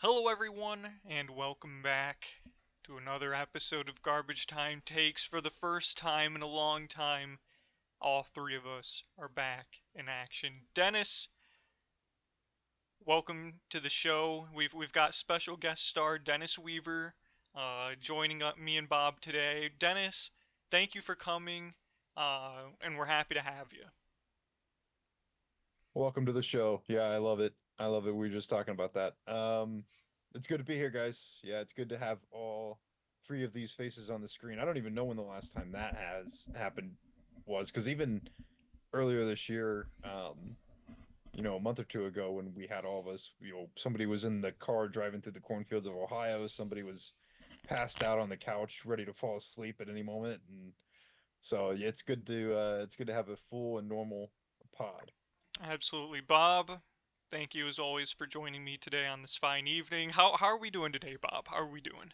Hello, everyone, and welcome back to another episode of Garbage Time Takes. For the first time in a long time, all three of us are back in action. Dennis, welcome to the show. We've got special guest star Dennis Weaver joining up me and Bob today. Dennis, thank you for coming, and we're happy to have you. Welcome to the show. Yeah, I love it. I love it. We were just talking about that. It's good to be here, guys. Yeah, it's good to have all three of these faces on the screen. I don't even know when the last time that has happened was, because even earlier this year, a month or two ago when we had all of us, somebody was in the car driving through the cornfields of Ohio, somebody was passed out on the couch ready to fall asleep at any moment, and so yeah, it's good to have a full and normal pod. Absolutely, Bob. Thank you as always for joining me today on this fine evening. How are we doing today, Bob? How are we doing?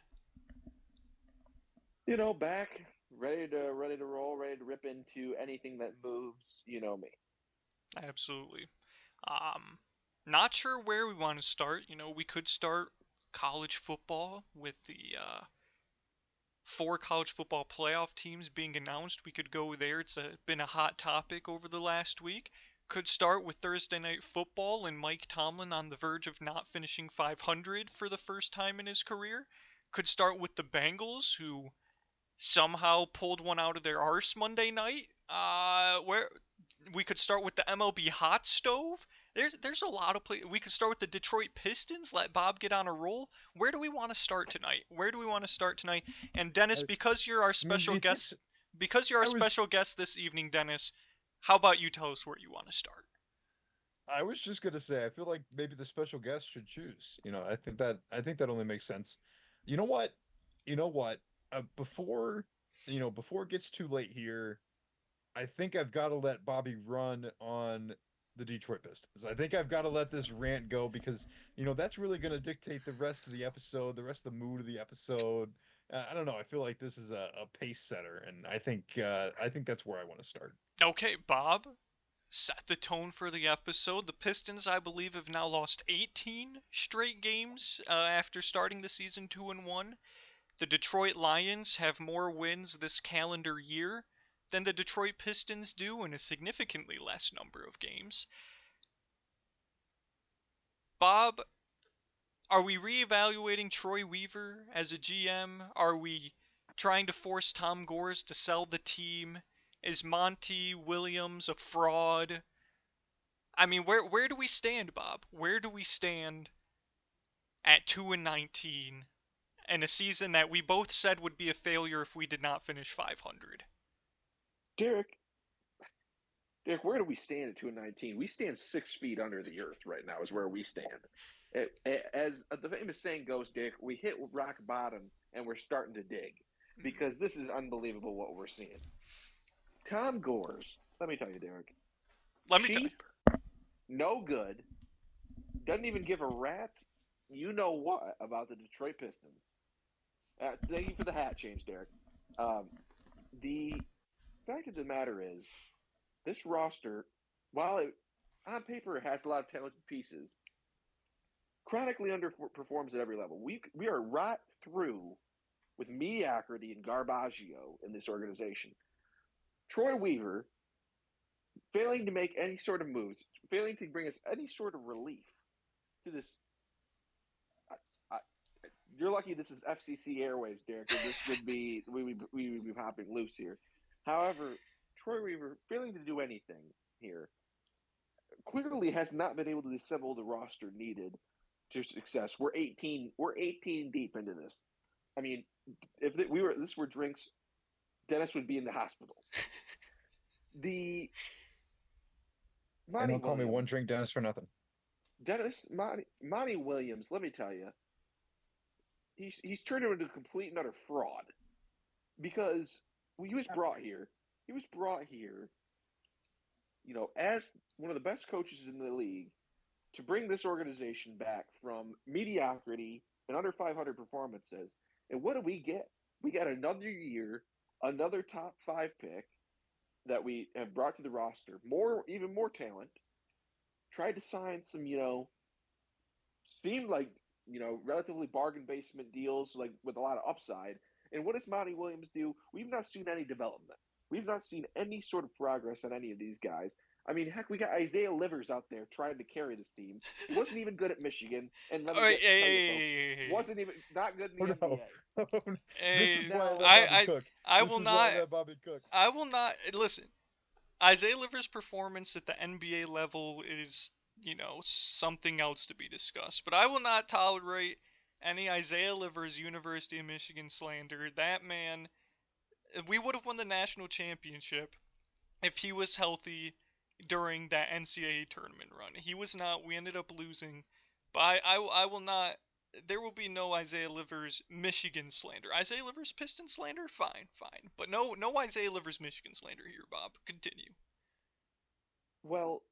Back ready to roll, ready to rip into anything that moves. You know me. Absolutely. Um, Not sure where we want to start. We could start college football with the four college football playoff teams being announced. We could go there. Been a hot topic over the last week. Could start with Thursday night football and Mike Tomlin on the verge of not finishing 500 for the first time in his career. Could start with the Bengals, who somehow pulled one out of their arse Monday night. Where we could start with the MLB hot stove. There's a lot of play. We could start with the Detroit Pistons. Let Bob get on a roll. Where do we want to start tonight? Where do we want to start tonight? And Dennis, I, because you're our I mean, special do you think guest, so? because you're our I was special guest this evening, Dennis, how about you tell us where you want to start? I was just gonna say I feel like maybe the special guest should choose. I think that only makes sense. You know what? You know what? Before it gets too late here, I think I've got to let Bobby run on the Detroit Pistons. I think I've got to let this rant go because that's really going to dictate the rest of the episode, the rest of the mood of the episode. I don't know. I feel like this is a pace setter, and I think that's where I want to start. Okay, Bob, set the tone for the episode. The Pistons, I believe, have now lost 18 straight games after starting the season 2-1. The Detroit Lions have more wins this calendar year than the Detroit Pistons do in a significantly less number of games. Bob, are we reevaluating Troy Weaver as a GM? Are we trying to force Tom Gores to sell the team? Is Monty Williams a fraud? I mean, where do we stand, Bob? Where do we stand at 2-19 and a season that we both said would be a failure if we did not finish 500? Derek, Derek, where do we stand at 2-19? We stand 6 feet under the earth right now. Is where we stand. As the famous saying goes, Derek, we hit rock bottom and we're starting to dig because this is unbelievable what we're seeing. Tom Gores, let me tell you, Derek, Let me tell you. cheap, no good, doesn't even give a rat's you know what about the Detroit Pistons. Thank you for the hat change, Derek. Um, the fact of the matter is, this roster, while it on paper has a lot of talented pieces, chronically underperforms at every level. We are right through with mediocrity and garbaggio in this organization. Troy Weaver failing to make any sort of moves, failing to bring us any sort of relief to this. I, I, you're lucky this is FCC airwaves, Derek, or this would be we would be hopping loose here. However, Troy Weaver failing to do anything here clearly has not been able to assemble the roster needed to success. We're 18 deep into this. I mean, if we were this were drinks, Dennis would be in the hospital. The And Monty don't call me one Williams, drink Dennis for nothing. Monty Williams. Let me tell you, he's turned into a complete and utter fraud because when he was brought here, he was brought here, as one of the best coaches in the league to bring this organization back from mediocrity and under 500 performances. And what do we get? We got another year, another top five pick that we have brought to the roster, even more talent. Tried to sign some, seemed like relatively bargain basement deals like with a lot of upside. And what does Monty Williams do? We've not seen any development. We've not seen any sort of progress on any of these guys. I mean, heck, we got Isaiah Livers out there trying to carry this team. He wasn't even good at Michigan, and let All me right, tell you, folks, wasn't even not good in Oh the no. NBA. This hey, is why I Now, let Bobby cook. I This will is why I not. let Bobby cook. I will not listen. Isaiah Livers' performance at the NBA level is, something else to be discussed. But I will not tolerate any Isaiah Livers University of Michigan slander. That man, we would have won the national championship if he was healthy during that NCAA tournament run. He was not. We ended up losing. But I will not. There will be no Isaiah Livers Michigan slander. Isaiah Livers Piston slander? Fine, fine. But no Isaiah Livers Michigan slander here, Bob. Continue. well,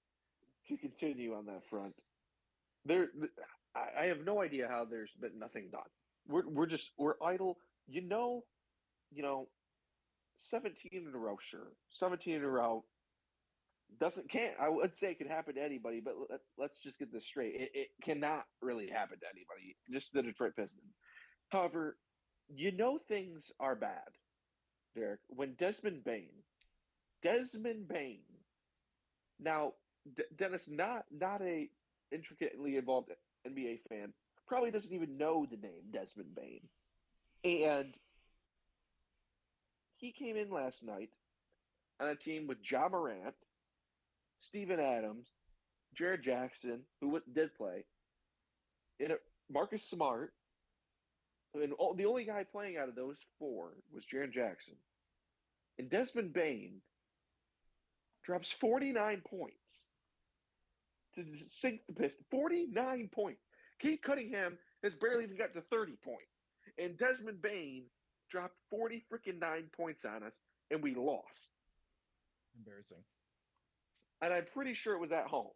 to continue on that front, there, I have no idea how there's been nothing done. We're idle. You know, you know, 17 in a row, sure. 17 in a row doesn't can't I would say it could happen to anybody, but let's just get this straight. It cannot really happen to anybody, just the Detroit Pistons. However, things are bad, Derek, when Desmond Bain. Now, Dennis, not a intricately involved NBA fan, probably doesn't even know the name Desmond Bain, and he came in last night on a team with Ja Morant, Steven Adams, Jared Jackson, who did play, and Marcus Smart, and the only guy playing out of those four was Jared Jackson. And Desmond Bain drops 49 points to sink the Pistons. 49 points. Keith Cunningham has barely even got to 30 points. And Desmond Bain dropped 40 freaking 9 points on us, and we lost. Embarrassing. And I'm pretty sure it was at home.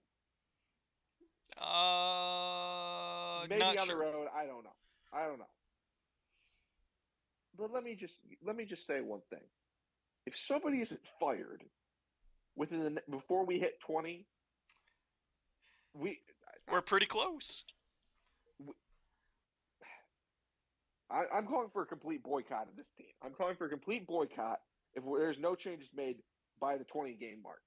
Maybe Not on the sure. road. I don't know. But let me just say one thing. If somebody isn't fired before we hit 20, we We're pretty close. I'm calling for a complete boycott of this team. I'm calling for a complete boycott if there's no changes made by the 20 game mark.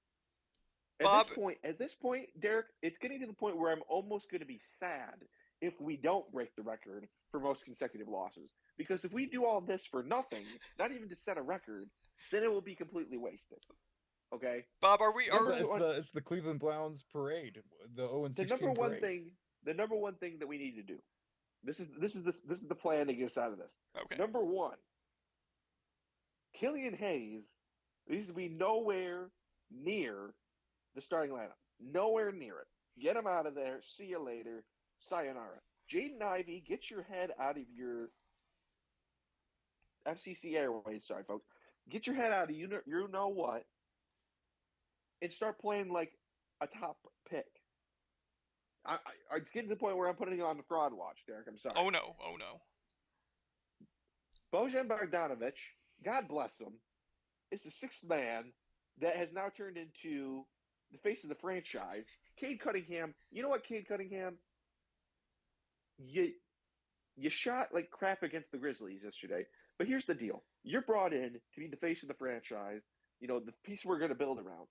Bob, At this point, Derek, it's getting to the point where I'm almost going to be sad if we don't break the record for most consecutive losses. Because if we do all this for nothing, not even to set a record, then it will be completely wasted. Okay. Bob, are we It's are Number the it's one, the it's the Cleveland Browns parade, the 0 and the number 16 one parade. thing, the number one thing that we need to do. This is the plan to get us out of this. okay? Number one, Killian Hayes needs to be nowhere near the starting lineup. Nowhere near it. Get him out of there. See you later. Sayonara. Jaden Ivey, get your head out of your FCC Airways. Sorry, folks. Get your head out of you know what, and start playing like a top pick. It's getting to the point where I'm putting it on the fraud watch, Derek. I'm sorry. Oh no, oh no. Bojan Bogdanovic, God bless him, is the sixth man that has now turned into the face of the franchise. Cade Cunningham, you know what, Cade Cunningham? You shot like crap against the Grizzlies yesterday, but here's the deal. You're brought in to be the face of the franchise, the piece we're going to build around.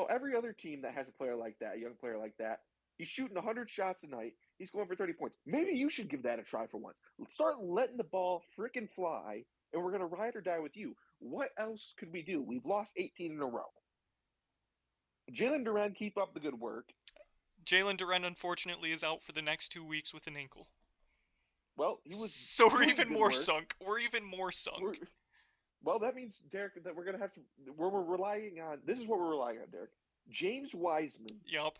Every other team that has a player like that, a young player like that, he's shooting 100 shots a night. He's going for 30 points. Maybe you should give that a try for once. Start letting the ball freaking fly, and we're going to ride or die with you. What else could we do? We've lost 18 in a row. Jalen Duran, keep up the good work. Jalen Duren unfortunately is out for the next 2 weeks with an ankle. Well, he was So we're doing even good more work. sunk. We're even more sunk. Well, that means, Derek, that we're going to have to. We're relying on. This is what we're relying on, Derek. James Wiseman Yup.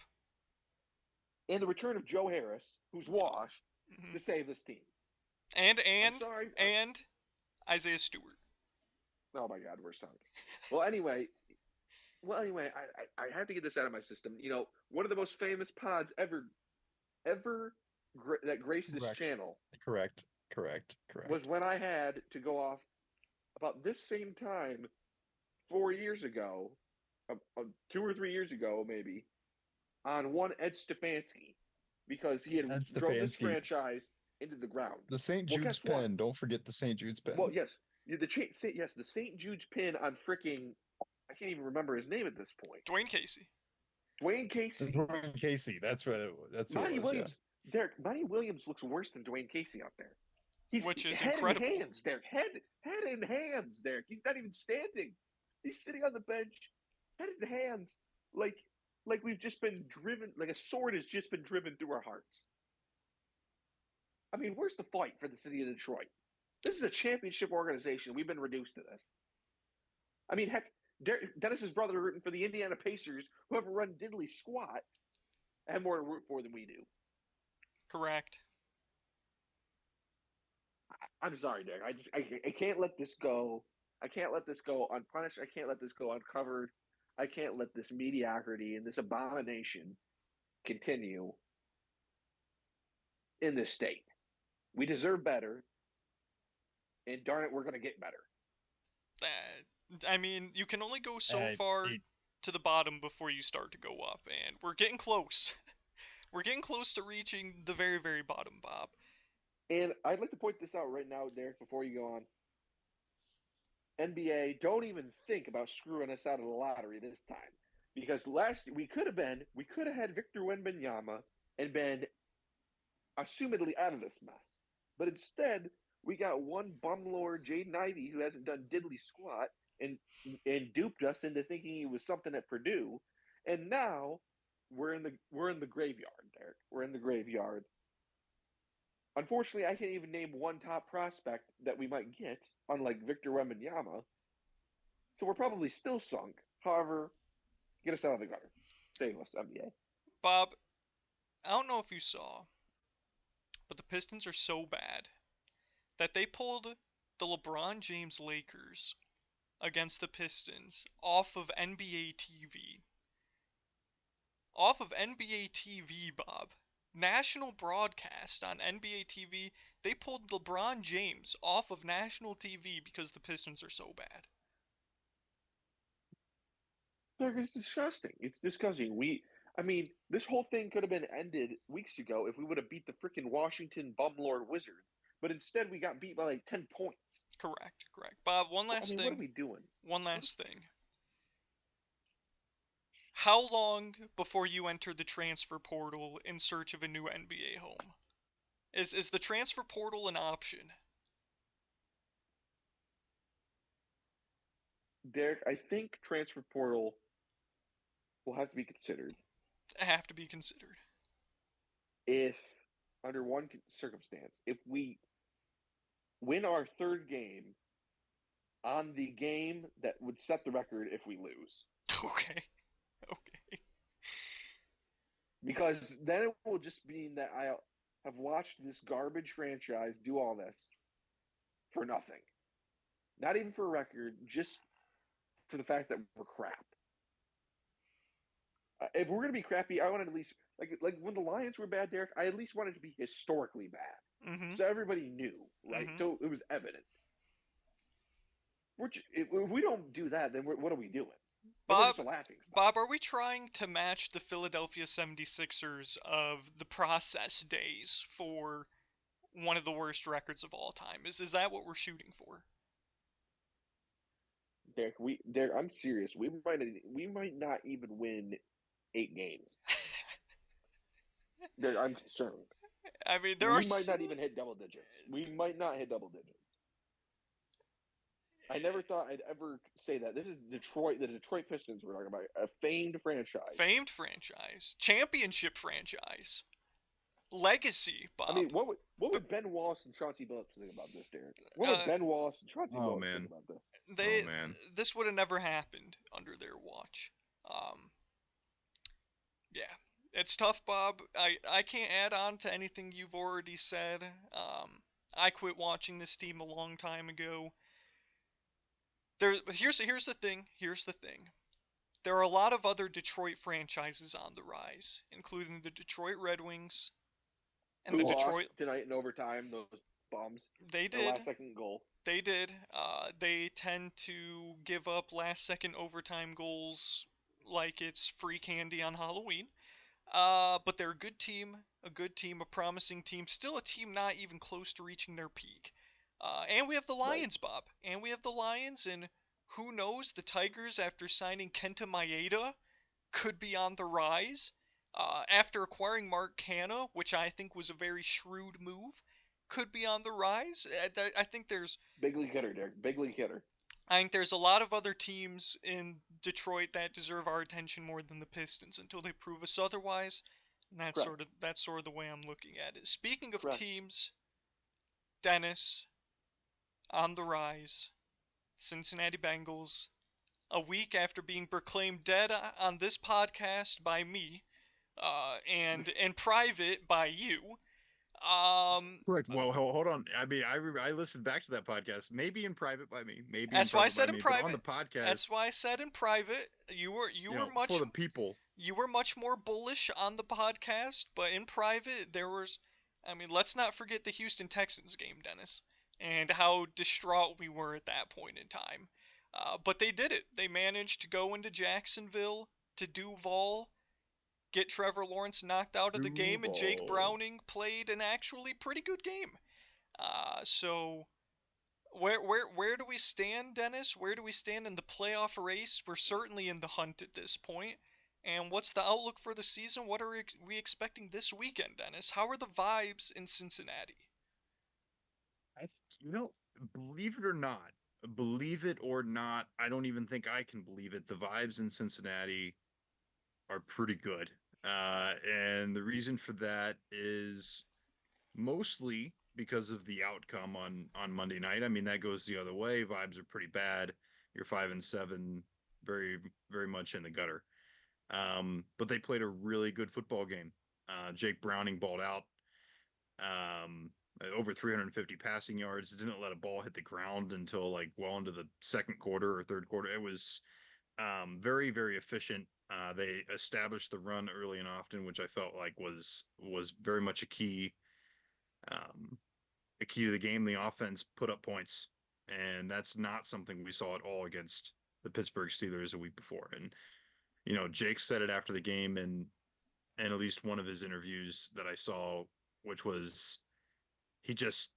and the return of Joe Harris, who's washed, to save this team. And I'm sorry. and Isaiah Stewart. Oh my God, we're sunk. Well, anyway, I had to get this out of my system. One of the most famous pods ever that graced this Correct. channel Correct. was when I had to go off about this same time 4 years ago, 2 or 3 years ago, maybe, on one Ed Stefanski. because he had That's drove this Stefanski. franchise into the ground. The St. Well, Jude's guess what? pen. Don't forget the St. Jude's pen. Well, yes, the St. Jude's pin on freaking I can't even remember his name at this point. Dwayne Casey. Dwayne Casey. Dwayne Casey. That's what it was. That's who Monty it was. Williams. Derek, Monty Williams looks worse than Dwayne Casey out there. He's Which is head incredible. in hands, Derek. Head in hands, Derek. He's not even standing. He's sitting on the bench, head in hands, like we've just been driven, like a sword has just been driven through our hearts. I mean, where's the fight for the city of Detroit? This is a championship organization. We've been reduced to this. I mean, heck, Dennis's brother rooting for the Indiana Pacers, who have run diddly squat, have more to root for than we do. Correct. I'm sorry, Derek. I can't let this go. I can't let this go unpunished. I can't let this go uncovered. I can't let this mediocrity and this abomination continue in this state. We deserve better, and darn it, we're going to get better. I mean, you can only go so far to the bottom before you start to go up, and we're getting close. We're getting close to reaching the very, very bottom, Bob. And I'd like to point this out right now, Derek, before you go on. NBA, don't even think about screwing us out of the lottery this time. Because we could have had Victor Wembanyama and been assumedly out of this mess. But instead, we got one bumlord, Jaden Ivey, who hasn't done diddly squat and duped us into thinking he was something at Purdue. And now we're in the graveyard, Derek. We're in the graveyard. Unfortunately, I can't even name one top prospect that we might get, unlike Victor Wembanyama. So we're probably still sunk. However, get us out of the gutter. Save us, NBA. Bob, I don't know if you saw, but the Pistons are so bad that they pulled the LeBron James Lakers against the Pistons off of NBA TV. Off of NBA TV, Bob. National broadcast on NBA TV, they pulled LeBron James off of national TV because the Pistons are so bad. It's disgusting. It's disgusting. This whole thing could have been ended weeks ago if we would have beat the freaking Washington bumlord Wizards. But instead, we got beat by like 10 points. Correct. Bob, one last thing. What are we doing? One last thing. How long before you enter the transfer portal in search of a new NBA home? Is the transfer portal an option? Derek, I think transfer portal will have to be considered. Have to be considered. If, under one circumstance, if we win our third game on the game that would set the record if we lose. Okay. Because then it will just mean that I have watched this garbage franchise do all this for nothing. Not even for a record, just for the fact that we're crap. If we're going to be crappy, I want to at least, like when the Lions were bad, Derek, I at least wanted to be historically bad. Mm-hmm. So everybody knew, right? Mm-hmm. So it was evident. If we don't do that, then what are we doing? Bob, are we trying to match the Philadelphia 76ers of the process days for one of the worst records of all time? Is that what we're shooting for? Derek, I'm serious. We might not even win 8 games. Derek, I'm concerned. I mean, we might not even hit double digits. We might not hit double digits. I never thought I'd ever say that. This is Detroit, the Detroit Pistons we're talking about. A famed franchise. Championship franchise. Legacy, Bob. I mean, what would Ben Wallace and Chauncey Billups think about this, Derek? What would Ben Wallace and Chauncey Billups think about this? This would have never happened under their watch. Yeah. It's tough, Bob. I can't add on to anything you've already said. I quit watching this team a long time ago. Here's the thing. There are a lot of other Detroit franchises on the rise, including the Detroit Red Wings and the Detroit tonight in overtime. Those bums. They did. The last-second goal. They did. They tend to give up last-second overtime goals like it's free candy on Halloween. But they're a good team, a good team, a promising team, still a team not even close to reaching their peak. And we have the Right. Lions, Bob. And we have the Lions, and who knows, the Tigers, after signing Kenta Maeda, could be on the rise. After acquiring Mark Canna, which I think was a very shrewd move, could be on the rise. I think there's Big league hitter, Derek. Big league hitter. I think there's a lot of other teams in Detroit that deserve our attention more than the Pistons until they prove us otherwise. And Correct. that's sort of the way I'm looking at it. Speaking of Correct. teams, Dennis on the rise, Cincinnati Bengals, a week after being proclaimed dead on this podcast by me, and in private by you. Um, Correct. Well, hold on. I mean, I listened back to that podcast. Maybe in private by me. Maybe in that's why I public by said in me. But on the private. That's podcast, why I said in private. for the people. You were much more bullish on the podcast, but in private, there was. I mean, let's not forget the Houston Texans game, Dennis, and how distraught we were at that point in time. But they did it. They managed to go into Jacksonville, to Duval, get Trevor Lawrence knocked out of the game, and Jake Duval. Browning played an actually pretty good game. So where do we stand, Dennis? Where do we stand in the playoff race? We're certainly in the hunt at this point. And what's the outlook for the season? What are we expecting this weekend, Dennis? How are the vibes in Cincinnati? You know, believe it or not, I don't even think I can believe it. The vibes in Cincinnati are pretty good. And the reason for that is mostly because of the outcome on Monday night. I mean, that goes the other way. Vibes are pretty bad. You're 5-7, very very much in the gutter. But they played a really good football game. Jake Browning balled out. Over 350 passing yards. Didn't let a ball hit the ground until like well into the second quarter or third quarter. It was very very efficient. They established the run early and often, which I felt like was very much um, a key to the game. The offense put up points, and that's not something we saw at all against the Pittsburgh Steelers a week before. And Jake said it after the game, and at least one of his interviews that I saw, which was he just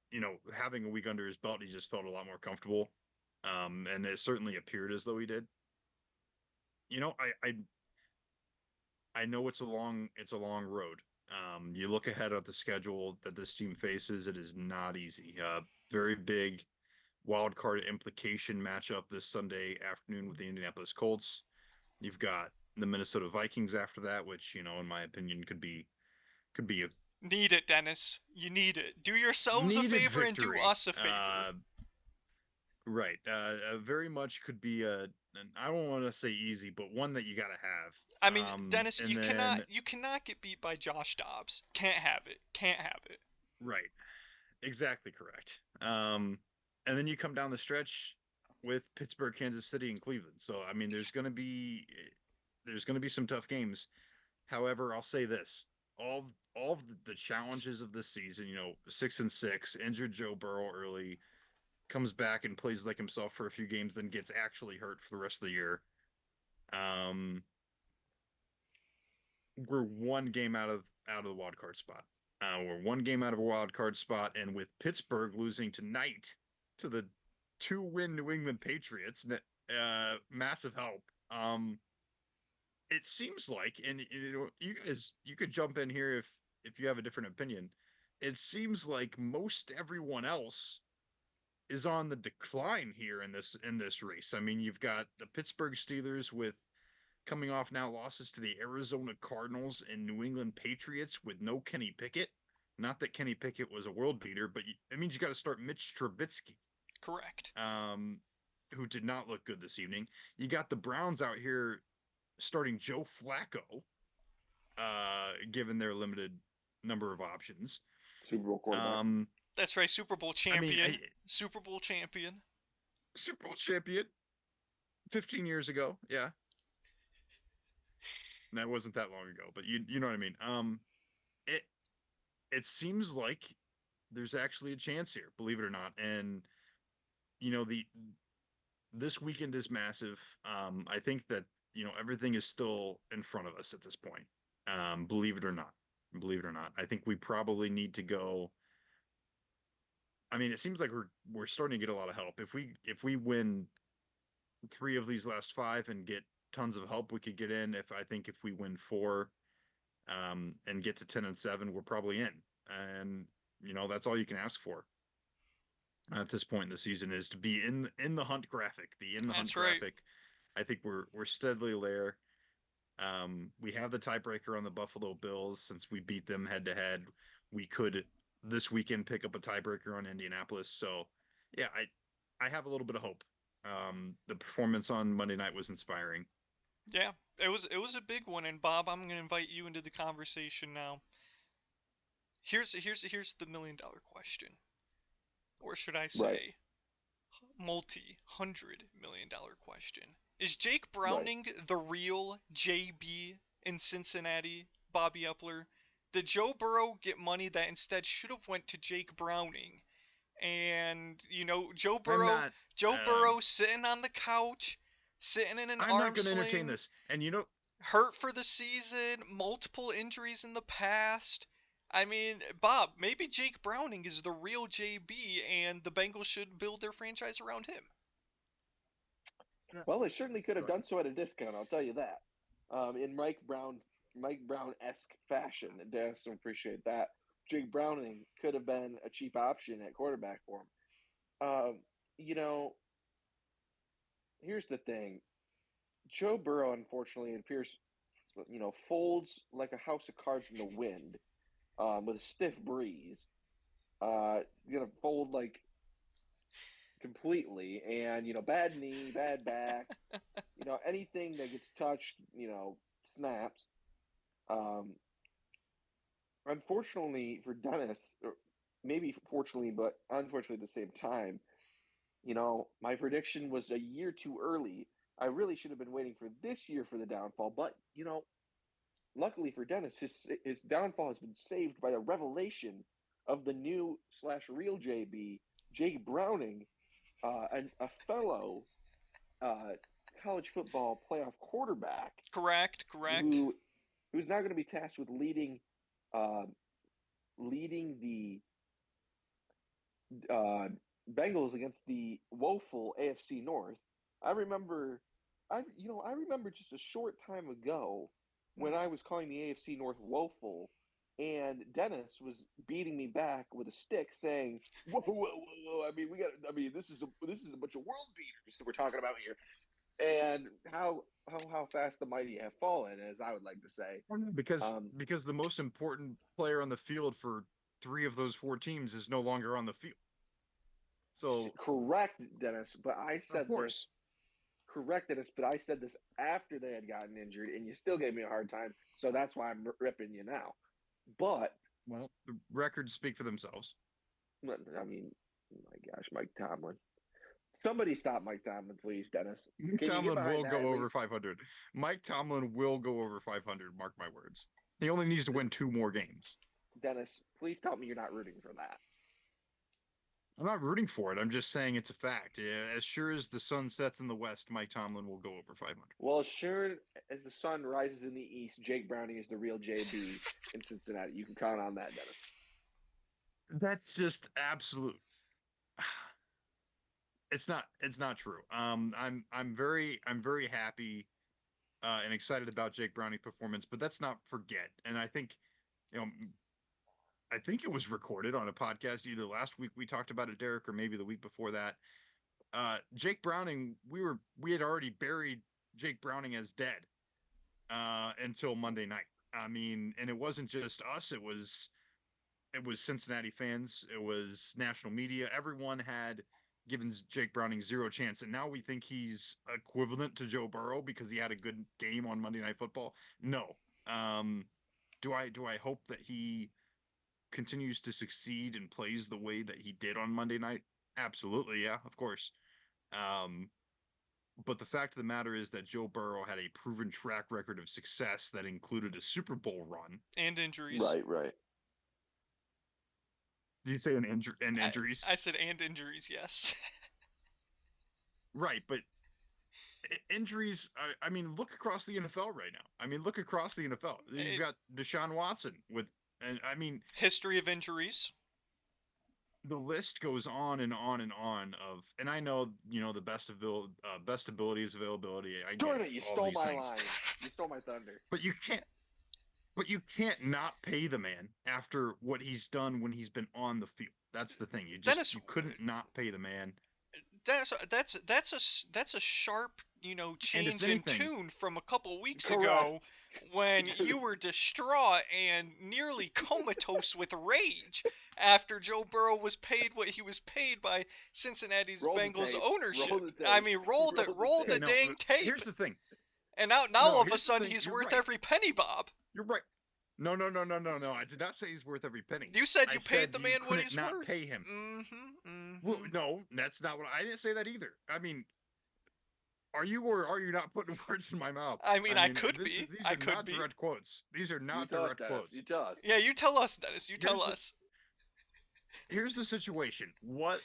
having a week under his belt, he just felt a lot more comfortable, and it certainly appeared as though he did. I know it's a long road. You look ahead at the schedule that this team faces; it is not easy. Very big wild card implication matchup this Sunday afternoon with the Indianapolis Colts. You've got the Minnesota Vikings after that, which in my opinion could be a Need it, Dennis. You need it. Do yourselves a needed favor and do victory. us a favor. Right. Very much could be I don't want to say easy, but one that you got to I have. mean, Dennis, And then you cannot get beat by Josh Dobbs. Can't have it. Can't have it. right, exactly correct. And then you come down the stretch with Pittsburgh, Kansas City, and Cleveland. So I mean, there's gonna be some tough games. However, I'll say this: all of the challenges of this season, 6-6, injured Joe Burrow early, comes back and plays like himself for a few games, then gets actually hurt for the rest of the year. Um, we're one game out of the wild card spot. We're one game out of a wild card spot, and with Pittsburgh losing tonight to the 2-win New England Patriots, massive help. It seems like, and you guys, you could jump in here if you have a different opinion. It seems like most everyone else is on the decline here in this race. I mean, you've got the Pittsburgh Steelers with coming off now losses to the Arizona Cardinals and New England Patriots with no Kenny Pickett. Not that Kenny Pickett was a world beater, but it means you got to start Mitch Trubisky, Correct. um, who did not look good this evening. You got the Browns out here starting Joe Flacco, given their limited number of options. Super Bowl quarterback. That's right, Super Bowl I mean, champion. Super Bowl champion. Super Bowl champion 15 years ago. Yeah, that wasn't that long ago, but you know what I mean. It it seems like there's actually a chance here, believe it or not. And the this weekend is massive. I think that everything is still in front of us at this point. Believe it or not. believe it or not. I think we probably need to go. I mean, it seems like we're starting to get a lot of help. If we win 3 of these last 5 and get tons of help, we could get in. If we win 4, and get to 10-7, we're probably in. And that's all you can ask for at this point in the season is to be in the hunt graphic. The in the hunt That's right. graphic. I think we're steadily there. We have the tiebreaker on the Buffalo Bills since we beat them head to head. We could this weekend pick up a tiebreaker on Indianapolis. So yeah, I have a little bit of hope. The performance on Monday night was inspiring. Yeah, it was a big one. And Bob, I'm gonna invite you into the conversation now. Here's the $1 million question, or should I Right, say, multi-$100 million question? Is Jake right. Browning the real JB in Cincinnati, Bobby Upler? Did Joe Burrow get money that instead should have went to Jake Browning? And Joe I'm Burrow, not. Joe Um, Burrow sitting on the couch, sitting in an I'm not arm going to entertain sling, this. And hurt for the season, multiple injuries in the past. I mean, Bob, maybe Jake Browning is the real JB, and the Bengals should build their franchise around him. Well, they certainly could go have ahead. done so at a discount. I'll tell you that. In Mike Brown esque fashion, and Dennis will appreciate that. Jake Browning could have been a cheap option at quarterback for him. You know, here's the thing: Joe Burrow, unfortunately, it appears, folds like a house of cards in the wind, with a stiff breeze. Gonna fold like completely, and bad knee, bad back. Anything that gets touched, snaps. Um, Unfortunately for Dennis, or maybe fortunately, but unfortunately at the same time, my prediction was a year too early. I really should have been waiting for this year for the downfall, but luckily for Dennis, his downfall has been saved by the revelation of the new slash real JB, Jake Browning, a fellow uh, college football playoff quarterback Correct, correct. who who's now going to be tasked with uh, leading the uh, Bengals against the woeful AFC North. I remember, I remember just a short time ago when I was calling the AFC North woeful, and Dennis was beating me back with a stick, saying, "Whoa, whoa, whoa, whoa! I mean, we got. I mean, this is a bunch of world beaters that we're talking about here." And how fast the mighty have fallen, as I would like to say. Well, no, because Um, because the most important player on the field for 3 of those 4 teams is no longer on the field. So, Correct, Dennis, but I of said this course, corrected us, but I said this after they had gotten injured, and you still gave me a hard time. So that's why I'm ripping you now. But well, the records speak for themselves. I mean, my gosh, Mike Tomlin. Somebody stop Mike Tomlin, please, Dennis. Mike Can you get Tomlin behind will that go at over least? 500. Mike Tomlin will go over 500, mark my words. He only needs to win 2 more games. Dennis, please tell me you're not rooting for that. I'm not rooting for it. I'm just saying it's a fact. As sure as the sun sets in the west, Mike Tomlin will go over 500. Well, sure as the sun rises in the east, Jake Browning is the real JB in Cincinnati. You can count on that, Dennis. That's just absolute. It's not true. I'm very happy and excited about Jake Browning's performance, but let's not forget. And you know, I think it was recorded on a podcast either last week we talked about it, Derek, or maybe the week before that. Jake Browning, we had already buried Jake Browning as dead until Monday night. I mean, and it wasn't just us; it was Cincinnati fans, it was national media. Everyone had given Jake Browning zero chance, and now we think he's equivalent to Joe Burrow because he had a good game on Monday Night Football. No. Um, do I hope that he continues to succeed and plays the way that he did on Monday night? Absolutely, yeah, of course. Um, but the fact of the matter is that Joe Burrow had a proven track record of success that included a Super Bowl run. And injuries. Right, right. Did you say and I, injuries? I said and injuries, yes. Right, but injuries. I mean, look across the NFL right now. I mean, look across the NFL. You've it, got Deshaun Watson with And I mean, History of injuries. the list goes on and on and on of, and I know, the best ability is availability. I get Darn it, it! You all stole these my things, line. You stole my thunder. but you can't not pay the man after what he's done when he's been on the field. That's the thing. Dennis, You couldn't not pay the man. that's a sharp, And if change in anything, tune from a couple weeks Correct. ago when you were distraught and nearly comatose with rage after Joe Burrow was paid what he was paid by Cincinnati's Roll the Bengals tape. ownership. Roll the tape. I mean, roll the Roll roll the the tape. dang tape. here's the thing. And now No, all of a here's the sudden thing. he's You're worth right. every penny, Bob. You're right. No, no, no, no, no, no. I did not say he's worth every penny. You said I you paid said the you man what couldn't he's not worth. pay him. Mm-hmm. Well, no, that's not what I didn't say that either. I mean, are you or are you not putting words in my mouth? I mean, I could These be. are I could not be. direct quotes. These are You not tell us, direct Dennis. You quotes. tell us. Yeah, you tell us, Dennis. You tell Here's the us. here's the situation. What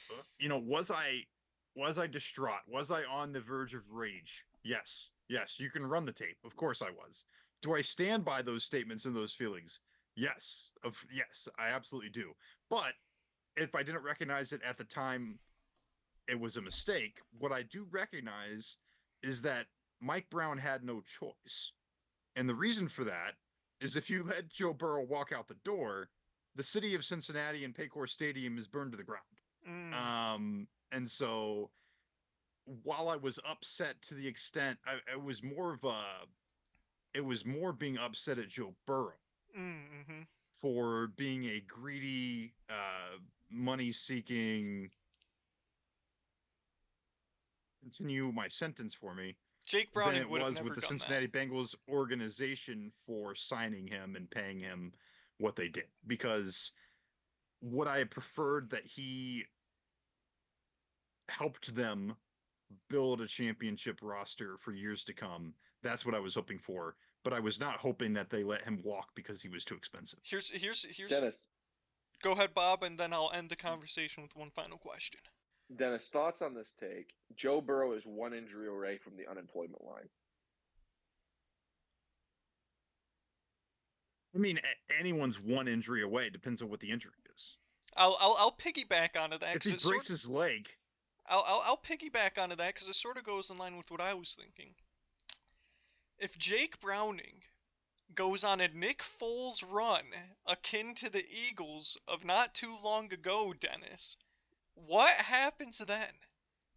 was I distraught? Was I on the verge of rage? Yes. Yes, you can run the tape. Of course I was. Do I stand by those statements and those feelings? Yes. Yes, I absolutely do. But if I didn't recognize it at the time, it was a mistake. What I do recognize is that Mike Brown had no choice. And the reason for that is if you let Joe Burrow walk out the door, the city of Cincinnati and Paycor Stadium is burned to the ground. Mm, And so while I was upset to the extent, it was more of a, it was more being upset at Joe Burrow mm-hmm. for being a greedy, money seeking, continue my sentence for me, Jake than Browning it would have was with never the done that. Cincinnati Bengals organization for signing him and paying him what they did. Because what I preferred that he helped them build a championship roster for years to come. That's what I was hoping for. But I was not hoping that they let him walk because he was too expensive. Here's. Dennis. Go ahead, Bob, and then I'll end the conversation with one final question. Dennis, thoughts on this take? Joe Burrow is one injury away from the unemployment line. I mean, anyone's one injury away. Depends on what the injury is. I'll piggyback onto that If he because breaks his leg, I'll piggyback onto that because it sort of goes in line with what I was thinking. If Jake Browning goes on a Nick Foles run akin to the Eagles of not too long ago, Dennis, what happens then?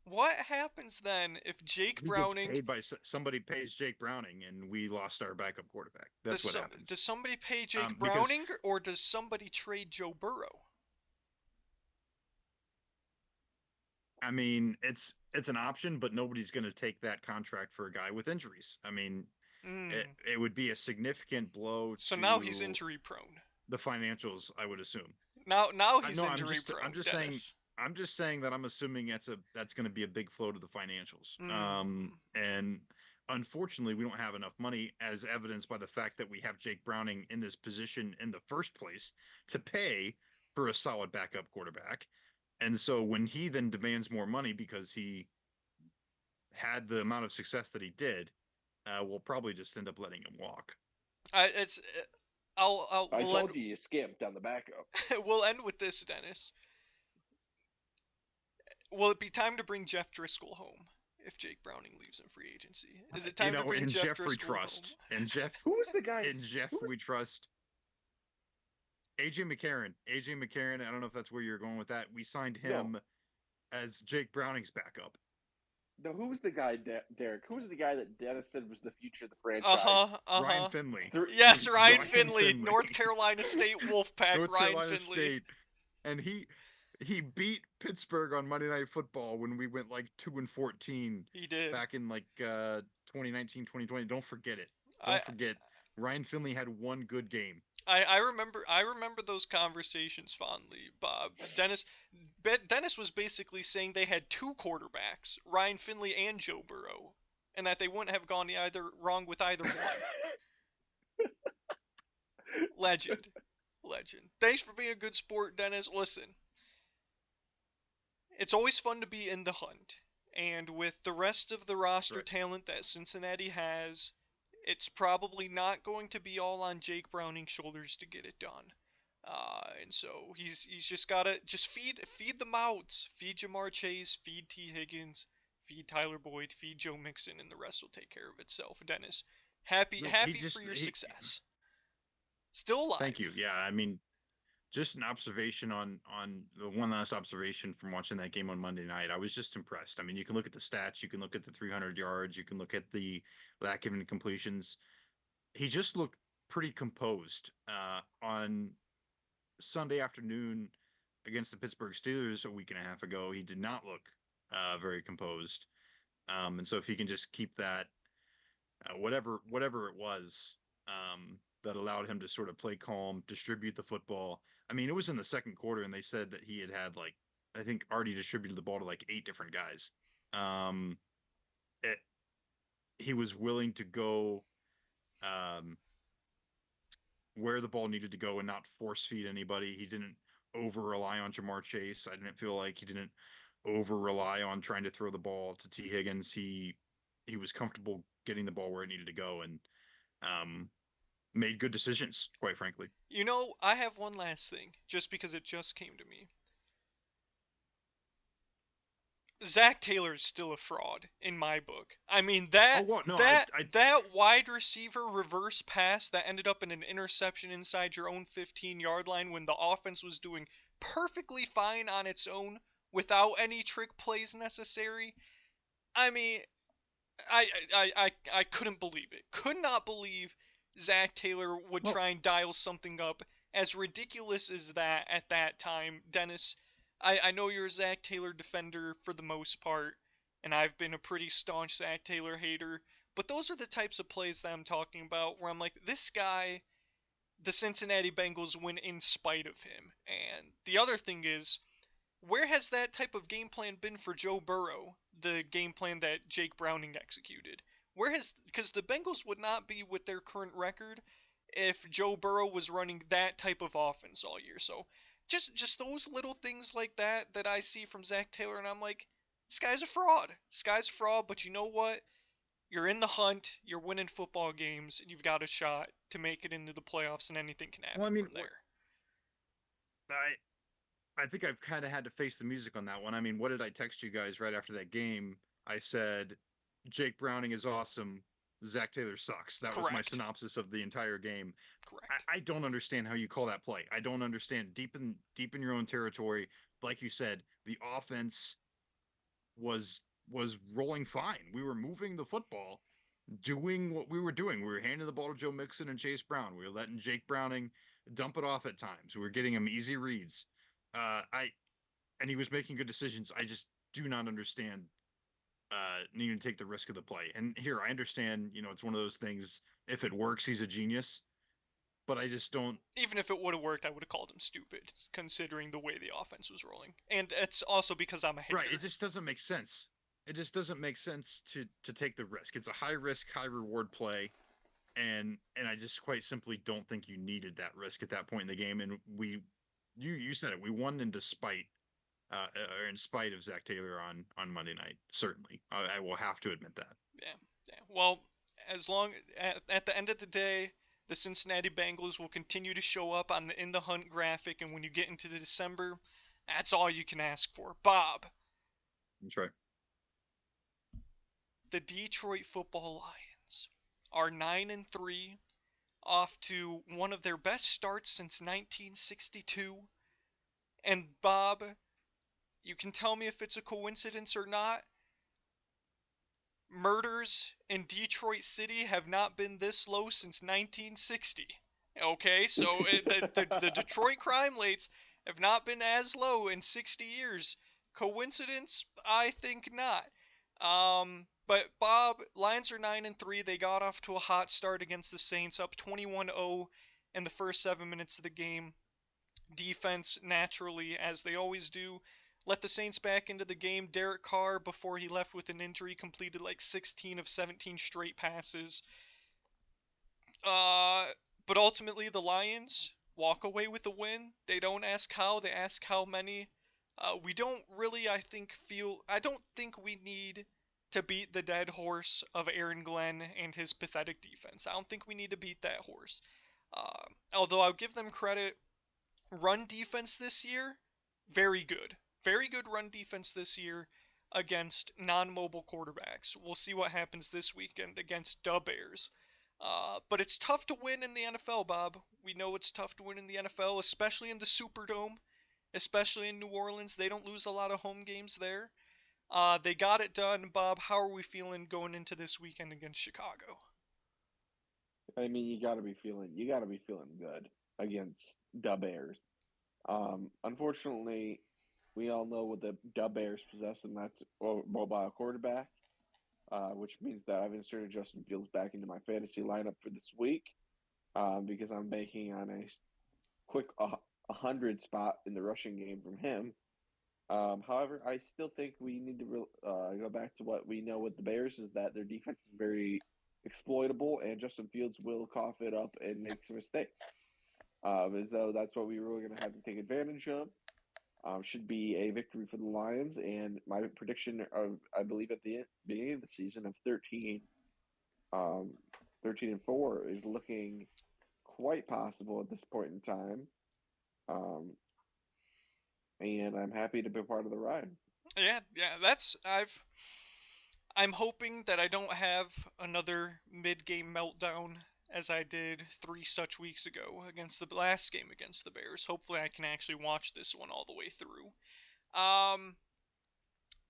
What happens then if Jake he gets Browning paid by somebody pays Jake Browning, and we lost our backup quarterback. That's what happens. does somebody pay Jake Because Browning or does somebody trade Joe Burrow? I mean, it's an option, but nobody's going to take that contract for a guy with injuries. I mean, Mm. it would be a significant blow So now he's to injury prone. the financials, I would assume. Now he's No, injury I'm prone, just saying Dennis. I'm just saying that I'm assuming that's going to be a big flow to the financials. Mm. And unfortunately, we don't have enough money, as evidenced by the fact that we have Jake Browning in this position in the first place to pay for a solid backup quarterback. And so when he then demands more money because he had the amount of success that he did, we'll probably just end up letting him walk. It's I'll I told you skimped on the backup. we'll end with this, Dennis. Will it be time to bring Jeff Driscoll home if Jake Browning leaves in free agency? Is it time to bring In Jeff Jeff we Driscoll trust. home? Who is the guy? In Jeff we trust. AJ McCarron. AJ McCarron, I don't know if that's where you're going with that. We signed him as Jake Browning's backup. No, who was the guy, Derek? Who was the guy that Dennis said was the future of the franchise? Ryan Finley. Yes, Ryan Finley, North Carolina State Wolfpack. North Ryan Carolina Finley. State. And he beat Pittsburgh on Monday Night Football when we went like 2-14. He did. Back in like 2019, 2020. Don't forget it. Don't forget. Ryan Finley had one good game. I remember those conversations fondly, Bob. Dennis was basically saying they had two quarterbacks, Ryan Finley and Joe Burrow, and that they wouldn't have gone either wrong with either one. Legend. Thanks for being a good sport, Dennis. Listen, it's always fun to be in the hunt, and with the rest of the roster talent that Cincinnati has, it's probably not going to be all on Jake Browning's shoulders to get it done. And so he's just gotta just feed the mouths, feed Jamar Chase, feed T Higgins, feed Tyler Boyd, feed Joe Mixon, and the rest will take care of itself. Dennis, He happy for just your he. success. Still Thank you. alive. Yeah, I mean, just an observation on the one last observation from watching that game on Monday night. I was just impressed. I mean, you can look at the stats, you can look at the 300 yards, you can look at the lack of incompletions. He just looked pretty composed on Sunday afternoon against the Pittsburgh Steelers a week and a half ago. He did not look very composed. And so if he can just keep that, whatever it was, that allowed him to sort of play calm, distribute the football. I mean, it was in the second quarter, and they said that he had like, I think, already distributed the ball to like 8 different guys. Um, it, he was willing to go um, where the ball needed to go and not force feed anybody. He didn't over rely on Jamar Chase. I didn't feel like he didn't over rely on trying to throw the ball to T Higgins. He was comfortable getting the ball where it needed to go, and um, made good decisions, quite frankly. You know, I have one last thing, just because it just came to me. Zach Taylor is still a fraud in my book. I mean Oh, that what? No, that I that wide receiver reverse pass that ended up in an interception inside your own 15-yard line when the offense was doing perfectly fine on its own without any trick plays necessary. I mean, I couldn't believe it. Could not believe Zach Taylor would well, try and dial something up as ridiculous as that at that time. Dennis, I know you're a Zach Taylor defender for the most part, and I've been a pretty staunch Zach Taylor hater, but those are the types of plays that I'm talking about where I'm like, this guy, the Cincinnati Bengals win in spite of him. And the other thing is, where has that type of game plan been for Joe Burrow? The game plan that Jake Browning executed. Where has because the Bengals would not be with their current record if Joe Burrow was running that type of offense all year. So just those little things like that I see from Zach Taylor, and I'm like, this guy's a fraud. This guy's a fraud. But you know what? You're in the hunt. You're winning football games, and you've got a shot to make it into the playoffs, and anything can well, I happen mean, from there. I think I've kind of had to face the music on that one. I mean, what did I text you guys right after that game? I said, Jake Browning is awesome. Zach Taylor sucks. That was my Correct. synopsis of the entire game. Correct. I don't understand how you call that play. I don't understand deep in your own territory. Like you said, the offense was rolling fine. We were moving the football, doing what we were doing. We were handing the ball to Joe Mixon and Chase Brown. We were letting Jake Browning dump it off at times. We were getting him easy reads. I and he was making good decisions. I just do not understand needing to take the risk of the play. And here, I understand, it's one of those things. If it works, he's a genius. But I just don't. Even if it would have worked, I would have called him stupid, considering the way the offense was rolling. And it's also because I'm a Right. It hater. just doesn't make sense. It just doesn't make sense to take the risk. It's a high risk, high reward play, and I just quite simply don't think you needed that risk at that point in the game. And you said it. We won or in spite of Zach Taylor on Monday night. Certainly, I will have to admit that. Yeah, yeah. Well, as long at the end of the day, the Cincinnati Bengals will continue to show up on the in the hunt graphic, and when you get into the December, that's all you can ask for. Bob, That's right. the Detroit Football Lions are 9-3, off to one of their best starts since 1962. And Bob, you can tell me if it's a coincidence or not. Murders in Detroit City have not been this low since 1960. Okay, so the Detroit crime rates have not been as low in 60 years. Coincidence? I think not. But Bob, Lions are 9-3. They got off to a hot start against the Saints, up 21-0 in the first 7 minutes of the game. Defense, naturally, as they always do, let the Saints back into the game. Derek Carr, before he left with an injury, completed like 16 of 17 straight passes. Uh, but ultimately, the Lions walk away with the win. They don't ask how, they ask how many. We don't really, I don't think we need to beat the dead horse of Aaron Glenn and his pathetic defense. I don't think we need to beat that horse. Although I'll give them credit, Run defense this year, very good. Very good run defense this year against non-mobile quarterbacks. We'll see what happens this weekend against the Bears. But it's tough to win in the NFL, Bob. We know it's tough to win in the NFL, especially in the Superdome, especially in New Orleans. They don't lose a lot of home games there. They got it done, Bob. How are we feeling going into this weekend against Chicago? I mean, you got to be feeling good against the Bears. Unfortunately, we all know what the Bears possess, and that's a mobile quarterback, which means that I've inserted Justin Fields back into my fantasy lineup for this week because I'm banking on a quick 100 spot in the rushing game from him. However, I still think we need to go back to what we know with the Bears is that their defense is very exploitable, and Justin Fields will cough it up and make some mistakes. As though that's what we were really going to have to take advantage of. Should be a victory for the Lions, and my prediction of I believe at the beginning of the season of um, 13-4 is looking quite possible at this point in time. Um, and I'm happy to be part of the ride. Yeah, that's I'm hoping that I don't have another mid-game meltdown as I did 3 such weeks ago against the last game against the Bears. Hopefully I can actually watch this one all the way through. Um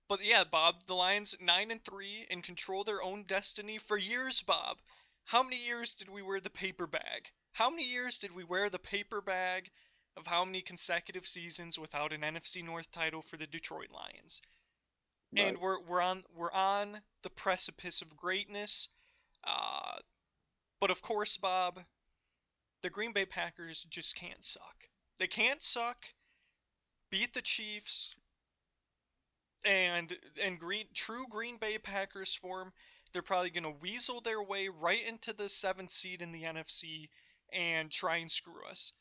but yeah, Bob, the Lions 9-3 and control their own destiny for years, Bob. How many years did we wear the paper bag? How many years did we wear the paper bag of how many consecutive seasons without an NFC North title for the Detroit Lions? And Right, we're on the precipice of greatness. Uh, but of course, Bob, the Green Bay Packers just can't suck. They can't suck. Beat the Chiefs and true Green Bay Packers form. They're probably gonna weasel their way right into the seventh seed in the NFC and try and screw us.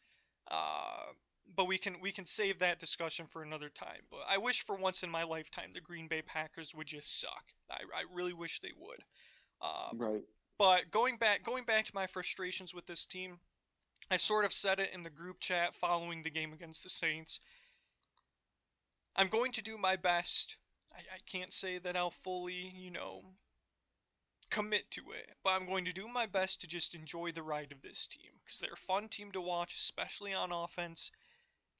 Uh, but we can save that discussion for another time. But I wish for once in my lifetime the Green Bay Packers would just suck. I really wish they would. Uh, right. but going back to my frustrations with this team, I sort of said it in the group chat following the game against the Saints. I'm going to do my best. I can't say that I'll fully, commit to it, but I'm going to do my best to just enjoy the ride of this team because they're a fun team to watch, especially on offense.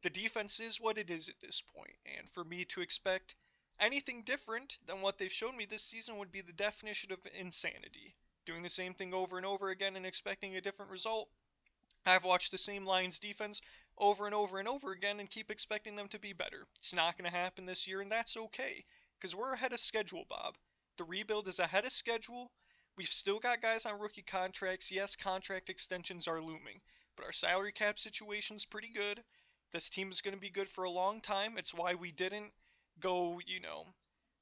The defense is what it is at this point, and for me to expect anything different than what they've shown me this season would be the definition of insanity. Doing the same thing over and over again and expecting a different result. I've watched the same Lions defense over and over and over again and keep expecting them to be better. It's not going to happen this year, and that's okay, because we're ahead of schedule, Bob. The rebuild is ahead of schedule. We've still got guys on rookie contracts. Yes, contract extensions are looming, but our salary cap situation's pretty good. This team is going to be good for a long time. It's why we didn't go,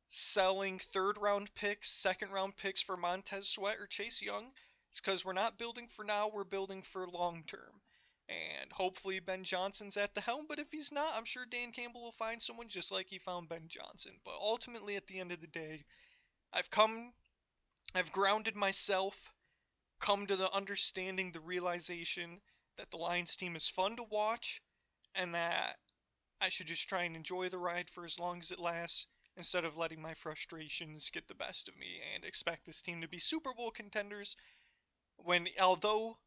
selling third round picks, second round picks for Montez Sweat or Chase Young. It's because we're not building for now, we're building for long term. And hopefully Ben Johnson's at the helm, but if he's not, I'm sure Dan Campbell will find someone just like he found Ben Johnson. But ultimately, at the end of the day, I've come, I've grounded myself, come to the understanding, the realization that the Lions team is fun to watch, and that I should just try and enjoy the ride for as long as it lasts instead of letting my frustrations get the best of me and expect this team to be Super Bowl contenders when, although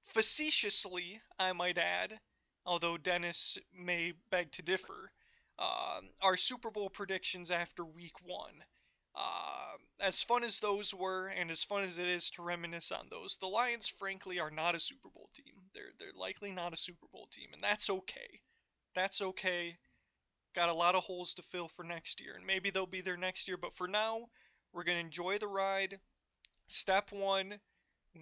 facetiously, I might add, although Dennis may beg to differ, our Super Bowl predictions after week one. As fun as those were, and as fun as it is to reminisce on those, the Lions, frankly, are not a Super Bowl team. They're likely not a Super Bowl team, and that's okay. That's okay. Got a lot of holes to fill for next year, and maybe they'll be there next year. But for now, we're gonna enjoy the ride. Step one,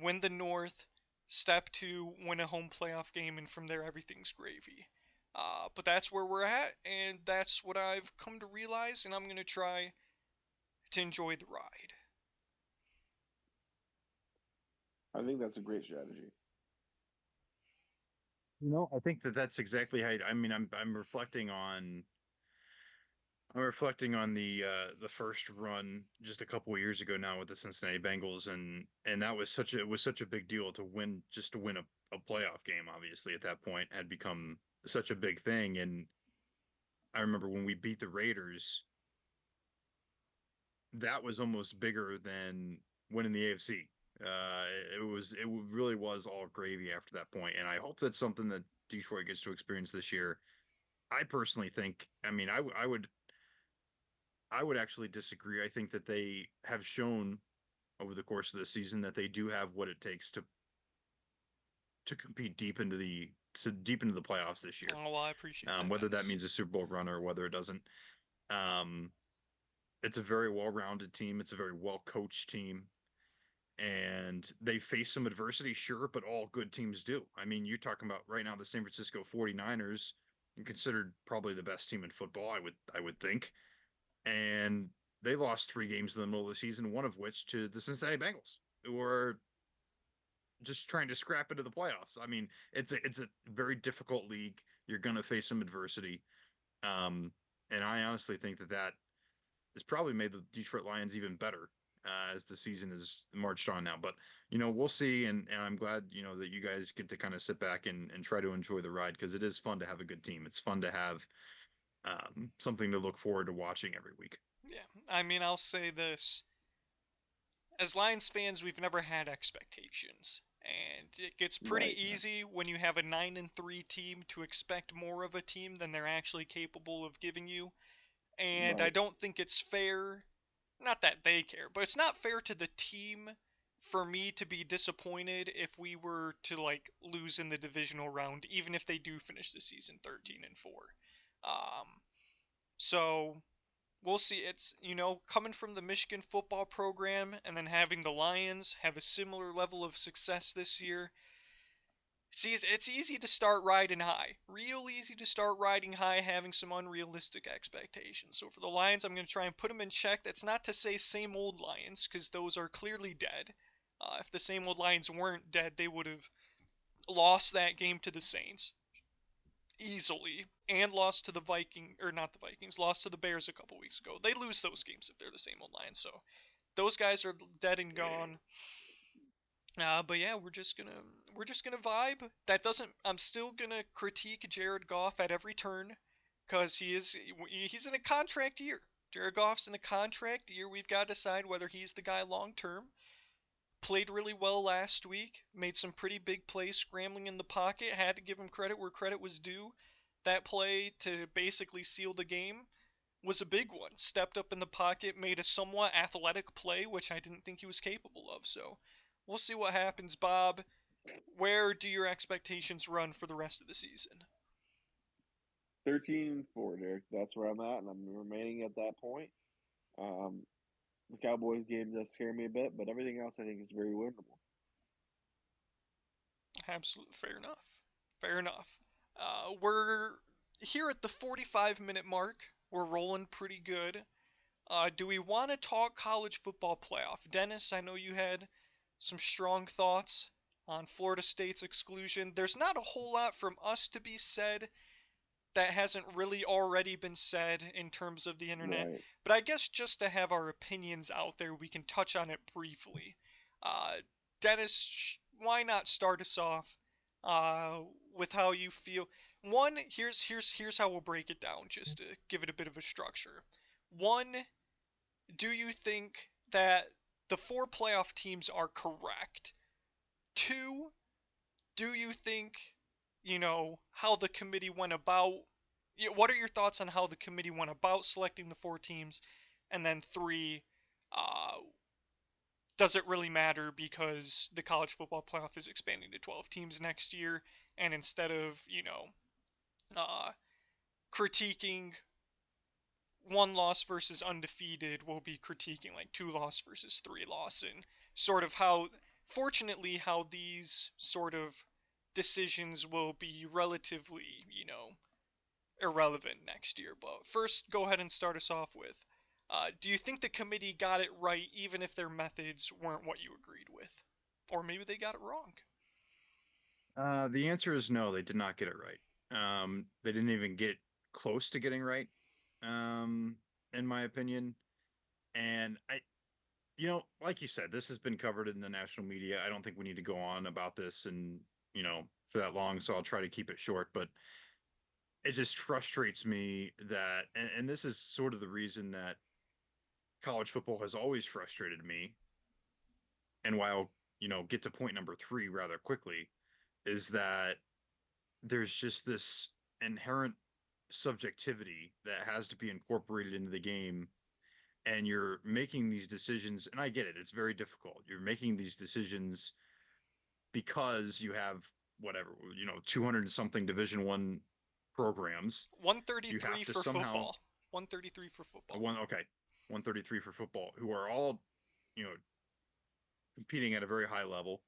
win the North. Step two, win a home playoff game, and from there everything's gravy. But that's where we're at, and that's what I've come to realize, and I'm gonna try to enjoy the ride. I think that's a great strategy. I think that that's exactly how. I mean, I'm reflecting on the first run just a couple of years ago now with the Cincinnati Bengals, and that was such a it was such a big deal to win a playoff game. Obviously, at that point, had become such a big thing. And I remember when we beat the Raiders, that was almost bigger than winning the AFC. It really was all gravy after that point, and I hope that's something that Detroit gets to experience this year. I personally think, I mean, I would actually disagree. I think that they have shown over the course of the season that they do have what it takes to compete deep into the playoffs this year. Oh, well, I appreciate that, Whether that Dennis. means a Super Bowl run or whether it doesn't. Um, it's a very well-rounded team. It's a very well-coached team. And they face some adversity, sure, but all good teams do. I mean, you're talking about right now the San Francisco 49ers, considered probably the best team in football, I would think. And they lost 3 games in the middle of the season, one of which to the Cincinnati Bengals, who are just trying to scrap into the playoffs. I mean, it's a very difficult league. You're going to face some adversity. Um, and I honestly think that has probably made the Detroit Lions even better as the season is marched on now. But we'll see, and I'm glad that you guys get to kind of sit back and try to enjoy the ride because it is fun to have a good team. It's fun to have something to look forward to watching every week. Yeah, I mean, I'll say this. As Lions fans, we've never had expectations. And it gets pretty Right. easy when you have a 9-3 team to expect more of a team than they're actually capable of giving you. And I Right. don't think it's fair, not that they care, but it's not fair to the team for me to be disappointed if we were to like lose in the divisional round, even if they do finish the season 13-4. So we'll see. It's, coming from the Michigan football program and then having the Lions have a similar level of success this year. It's easy to start riding high. Real easy to start riding high, having some unrealistic expectations. So for the Lions, I'm going to try and put them in check. That's not to say same old Lions, because those are clearly dead. If the same old Lions weren't dead, they would have lost that game to the Saints easily and lost to the Viking or not the Vikings, lost to the Bears a couple weeks ago. They lose those games if they're the same old Lions. So those guys are dead and gone. But yeah, we're just gonna vibe. That doesn't. I'm still gonna critique Jared Goff at every turn, cause he's in a contract year. Jared Goff's in a contract year. We've got to decide whether he's the guy long term. Played really well last week. Made some pretty big plays scrambling in the pocket. Had to give him credit where credit was due. That play to basically seal the game was a big one. Stepped up in the pocket, made a somewhat athletic play, which I didn't think he was capable of. So we'll see what happens, Bob. Where do your expectations run for the rest of the season? 13-4, Derek. That's where I'm at, and I'm remaining at that point. Um, the Cowboys game does scare me a bit, but everything else I think is very winnable. Absolutely fair enough. Fair enough. We're here at the 45-minute mark. We're rolling pretty good. Do we want to talk college football playoff? Dennis, I know you had some strong thoughts on Florida State's exclusion. There's not a whole lot from us to be said that hasn't really already been said in terms of the internet. Right. But I guess just to have our opinions out there, we can touch on it briefly. Uh, Dennis, why not start us off uh, with how you feel? One, here's how we'll break it down, just to give it a bit of a structure. One, do you think that the four playoff teams are correct? Two, do you think, how the committee went about? What are your thoughts on how the committee went about selecting the four teams? And then three, uh, does it really matter because the college football playoff is expanding to 12 teams next year? And instead of, uh, critiquing one loss versus undefeated, we'll be critiquing like two loss versus three loss, and sort of how, fortunately, how these sort of decisions will be relatively, irrelevant next year. But first, go ahead and start us off with, do you think the committee got it right even if their methods weren't what you agreed with? Or maybe they got it wrong. The answer is no, they did not get it right. They didn't even get close to getting right, um, in my opinion. And like you said, this has been covered in the national media. I don't think we need to go on about this and for that long, so I'll try to keep it short. But it just frustrates me that, and this is sort of the reason that college football has always frustrated me, and why I'll, get to point number three rather quickly, is that there's just this inherent subjectivity that has to be incorporated into the game, and you're making these decisions, and I get it, it's very difficult. You're making these decisions because you have whatever, 200 and something Division One programs. You 133 have to for somehow football. 133 for football. one okay, 133 for football, who are all, you know, competing at a very high level,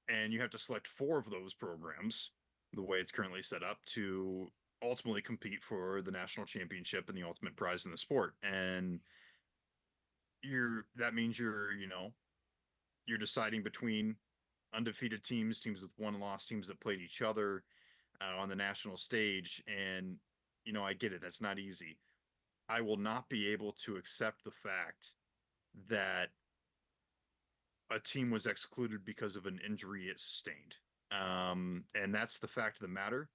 and you have to select four of those programs, the way it's currently set up, to ultimately compete for the national championship and the ultimate prize in the sport. And that means you're deciding between undefeated teams, teams with one loss, teams that played each other on the national stage. And I get it, that's not easy. I will not be able to accept the fact that a team was excluded because of an injury it sustained. And that's the fact of the matter.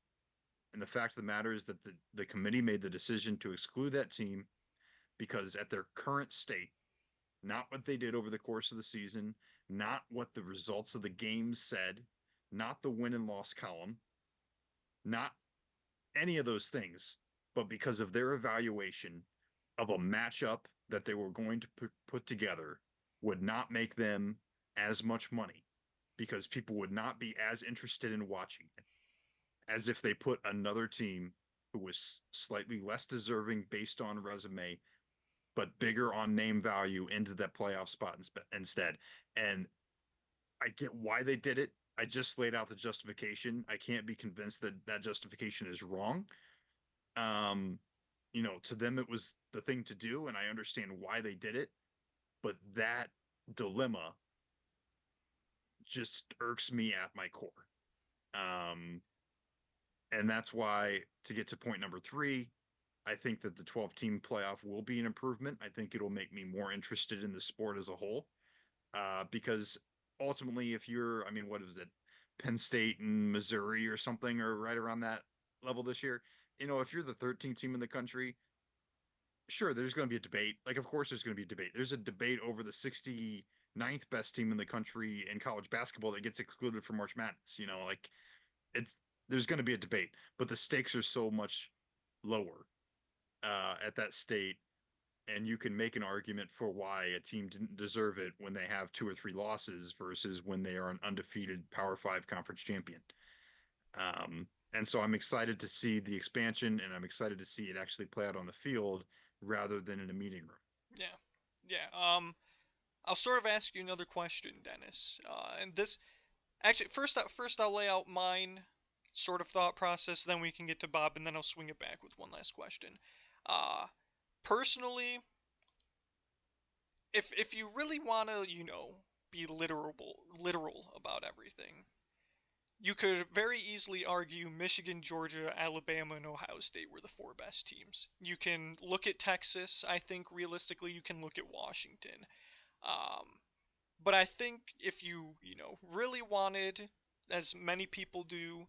And the fact of the matter is that the committee made the decision to exclude that team because at their current state, not what they did over the course of the season, not what the results of the games said, not the win and loss column, not any of those things, but because of their evaluation of a matchup that they were going to put together would not make them as much money because people would not be as interested in watching it as if they put another team who was slightly less deserving based on resume but bigger on name value into that playoff spot instead. And I get why they did it. I just laid out the justification. I can't be convinced that that justification is wrong. Um, to them it was the thing to do, and I understand why they did it. But that dilemma just irks me at my core. Um, and that's why, to get to point number three, I think that the 12 team playoff will be an improvement. I think it'll make me more interested in the sport as a whole. Because ultimately, if you're, I mean, what is it, Penn State and Missouri or something, or right around that level this year, if you're the 13th team in the country, sure, there's going to be a debate. Like, of course, there's going to be a debate. There's a debate over the 69th best team in the country in college basketball that gets excluded from March Madness. Like it's there's going to be a debate, but the stakes are so much lower at that state, and you can make an argument for why a team didn't deserve it when they have two or three losses versus when they are an undefeated Power Five conference champion. And so I'm excited to see the expansion, and I'm excited to see it actually play out on the field rather than in a meeting room. Yeah. Yeah. I'll sort of ask you another question, Dennis. And this actually first I'll lay out mine sort of thought process, then we can get to Bob, and then I'll swing it back with one last question. Uh, Personally, if you really want to, be literal about everything, you could very easily argue Michigan, Georgia, Alabama, and Ohio State were the four best teams. You can look at Texas. I think realistically, you can look at Washington. Um, but I think if you really wanted, as many people do,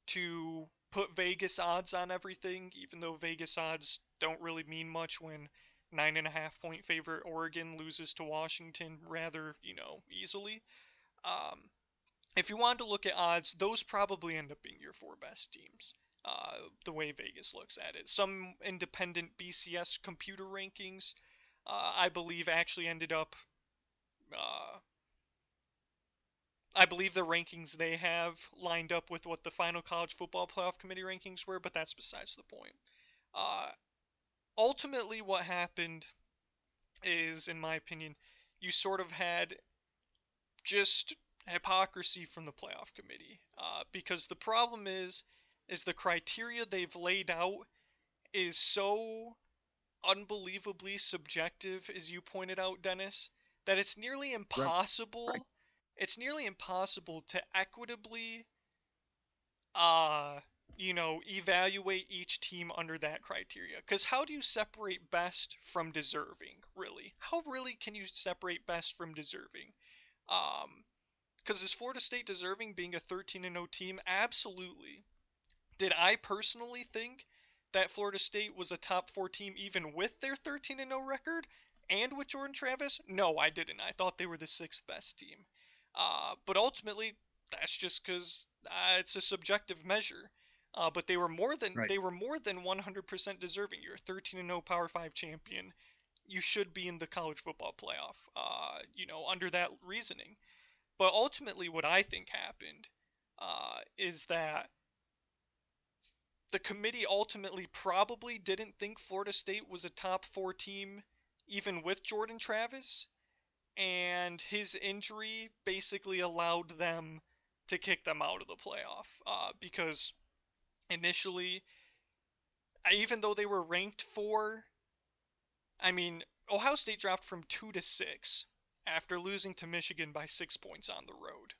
to put Vegas odds on everything, even though Vegas odds don't really mean much when 9.5 point favorite Oregon loses to Washington rather, easily. Um, if you wanted to look at odds, those probably end up being your four best teams. The way Vegas looks at it. Some independent BCS computer rankings, I believe, actually ended up. Uh, I believe the rankings they have lined up with what the final college football playoff committee rankings were, but that's besides the point. Uh, Ultimately, what happened is, in my opinion, you sort of had just hypocrisy from the playoff committee. Because the problem is the criteria they've laid out is so unbelievably subjective, as you pointed out, Dennis, that it's nearly Right. Right. impossible. It's nearly impossible to equitably, uh, evaluate each team under that criteria. Because how do you separate best from deserving? Really, how really can you separate best from deserving? Um, Because is Florida State deserving being a 13-0 team? Absolutely. Did I personally think that Florida State was a top 4 team even with their 13-0 record and with Jordan Travis? No, I didn't. I thought they were the sixth best team. But ultimately, that's just because it's a subjective measure. But Right. they were more than 100% deserving. You're a 13-0 Power 5 champion. You should be in the college football playoff. Under that reasoning. But ultimately, what I think happened is that the committee ultimately probably didn't think Florida State was a top 4 team even with Jordan Travis, and his injury basically allowed them to kick them out of the playoff because initially, even though they were ranked 4, I mean, Ohio State dropped from 2 to 6 after losing to Michigan by 6 points on the road.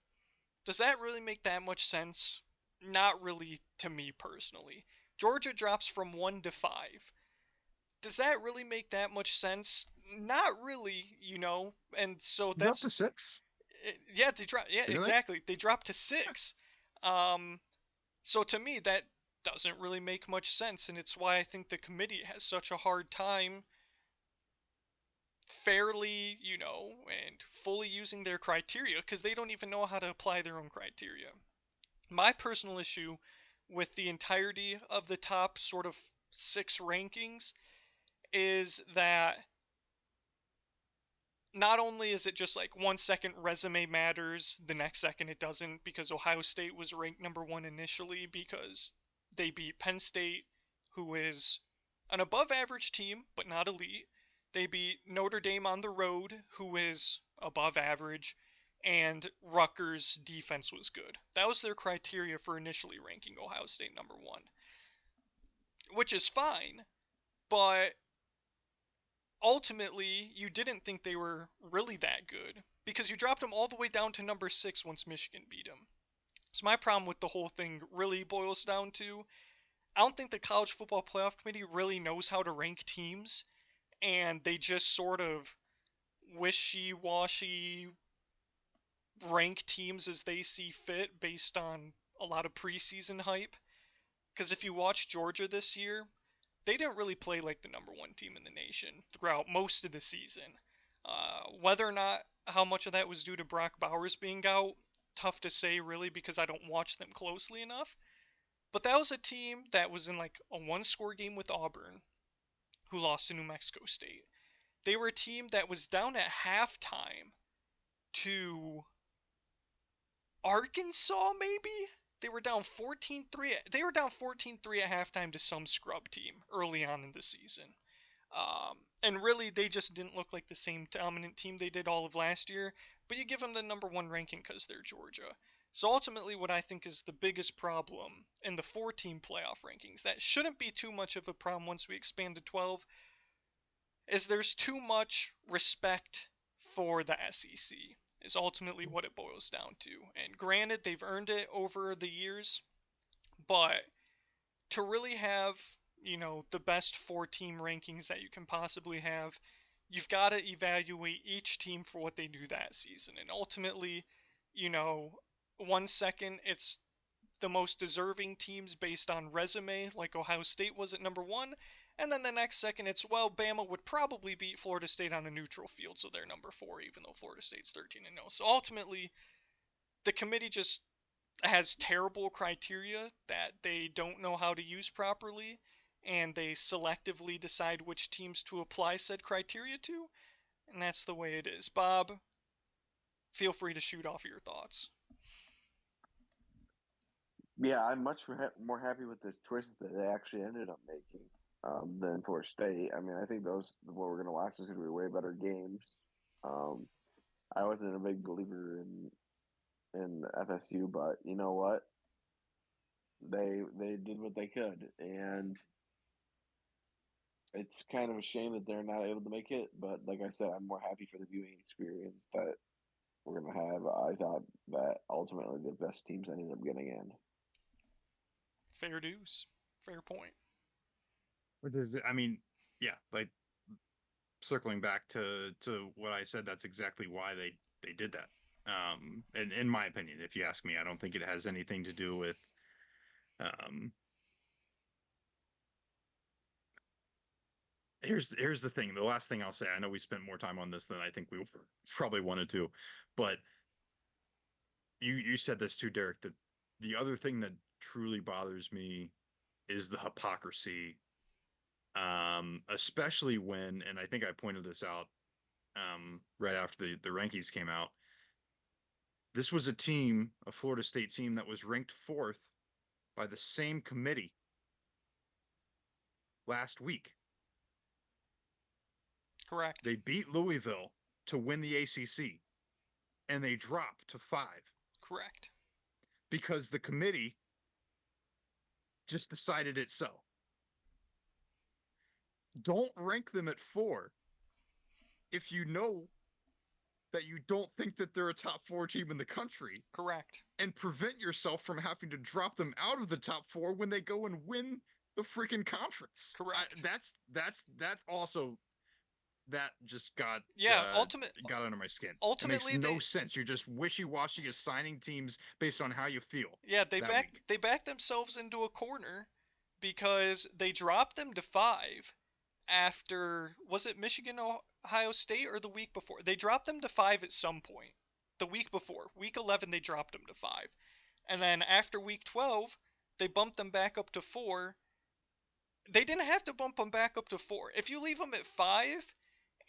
Does that really make that much sense? Not really to me personally. Georgia drops from 1 to 5. Does that really make that much sense? Not really. And so He's up that's to 6, yeah, they drop yeah, didn't they? exactly. They dropped to 6. Um so to me that doesn't really make much sense, and it's why I think the committee has such a hard time fairly, and fully using their criteria because they don't even know how to apply their own criteria. My personal issue with the entirety of the top sort of 6 rankings is that not only is it just like 1 second resume matters, the next second it doesn't, because Ohio State was ranked number 1 initially because they beat Penn State, who is an above average team, but not elite. They beat Notre Dame on the road, who is above average, and Rutgers' defense was good. That was their criteria for initially ranking Ohio State number 1, which is fine, but ultimately, you didn't think they were really that good because you dropped them all the way down to number 6 once Michigan beat them. So my problem with the whole thing really boils down to I don't think the College Football Playoff Committee really knows how to rank teams, and they just sort of wishy-washy rank teams as they see fit based on a lot of preseason hype. Because if you watch Georgia this year, they didn't really play like the number 1 team in the nation throughout most of the season. Whether or not how much of that was due to Brock Bowers being out, tough to say really because I don't watch them closely enough. But that was a team that was in like a 1-score game with Auburn, who lost to New Mexico State. They were a team that was down at halftime to Arkansas, maybe? They were down 14-3. They were down 14-3 at halftime to some scrub team early on in the season. And really, they just didn't look like the same dominant team they did all of last year, but you give them the number 1 ranking because they're Georgia. So ultimately, what I think is the biggest problem in the 4-team playoff rankings, that shouldn't be too much of a problem once we expand to 12, is there's too much respect for the SEC, is ultimately what it boils down to. And granted, they've earned it over the years, but to really have, the best 4-team rankings that you can possibly have, you've got to evaluate each team for what they do that season. And ultimately, you know, 1 second it's the most deserving teams based on resume, like Ohio State was at number 1. And then the next second, it's, well, Bama would probably beat Florida State on a neutral field, so they're number 4, even though Florida State's 13-0. So ultimately, the committee just has terrible criteria that they don't know how to use properly, and they selectively decide which teams to apply said criteria to, and that's the way it is. Bob, feel free to shoot off your thoughts. Yeah, I'm much more happy with the choices that they actually ended up making than for State. I mean, I think those what we're going to watch is going to be way better games. Um, I wasn't a big believer in FSU, but you know what? They did what they could, and it's kind of a shame that they're not able to make it. But like I said, I'm more happy for the viewing experience that we're going to have. I thought that ultimately the best teams ended up getting in. Fair dues. Fair point. Which is, I mean, yeah, like circling back to what I said, that's exactly why they did that. And in my opinion, if you ask me, I don't think it has anything to do with here's the thing. The last thing I'll say. I know we spent more time on this than I think we probably wanted to, but you said this too, Derek. That the other thing that truly bothers me is the hypocrisy, especially when, and I think I pointed this out right after the rankings came out. This was a team, a Florida State team that was ranked fourth by the same committee last week. Correct. They beat Louisville to win the ACC, and they dropped to 5 Correct. because the committee just decided it so. Don't rank them at 4 if you know that you don't think that they're a top 4 team in the country, Correct. and prevent yourself from having to drop them out of the top 4 when they go and win the freaking conference. Correct. That also that just Yeah. got under my skin. It makes Ultimately, no sense. You're just wishy-washy assigning teams based on how you feel. yeah, Week. they backed themselves into a corner because they dropped them to 5 after, was it Michigan Ohio State or the week before? They dropped them to 5 at some point. The week before, week 11, they dropped them to 5, and then after week 12, they bumped them back up to 4. They didn't have to bump them back up to 4. If you leave them at 5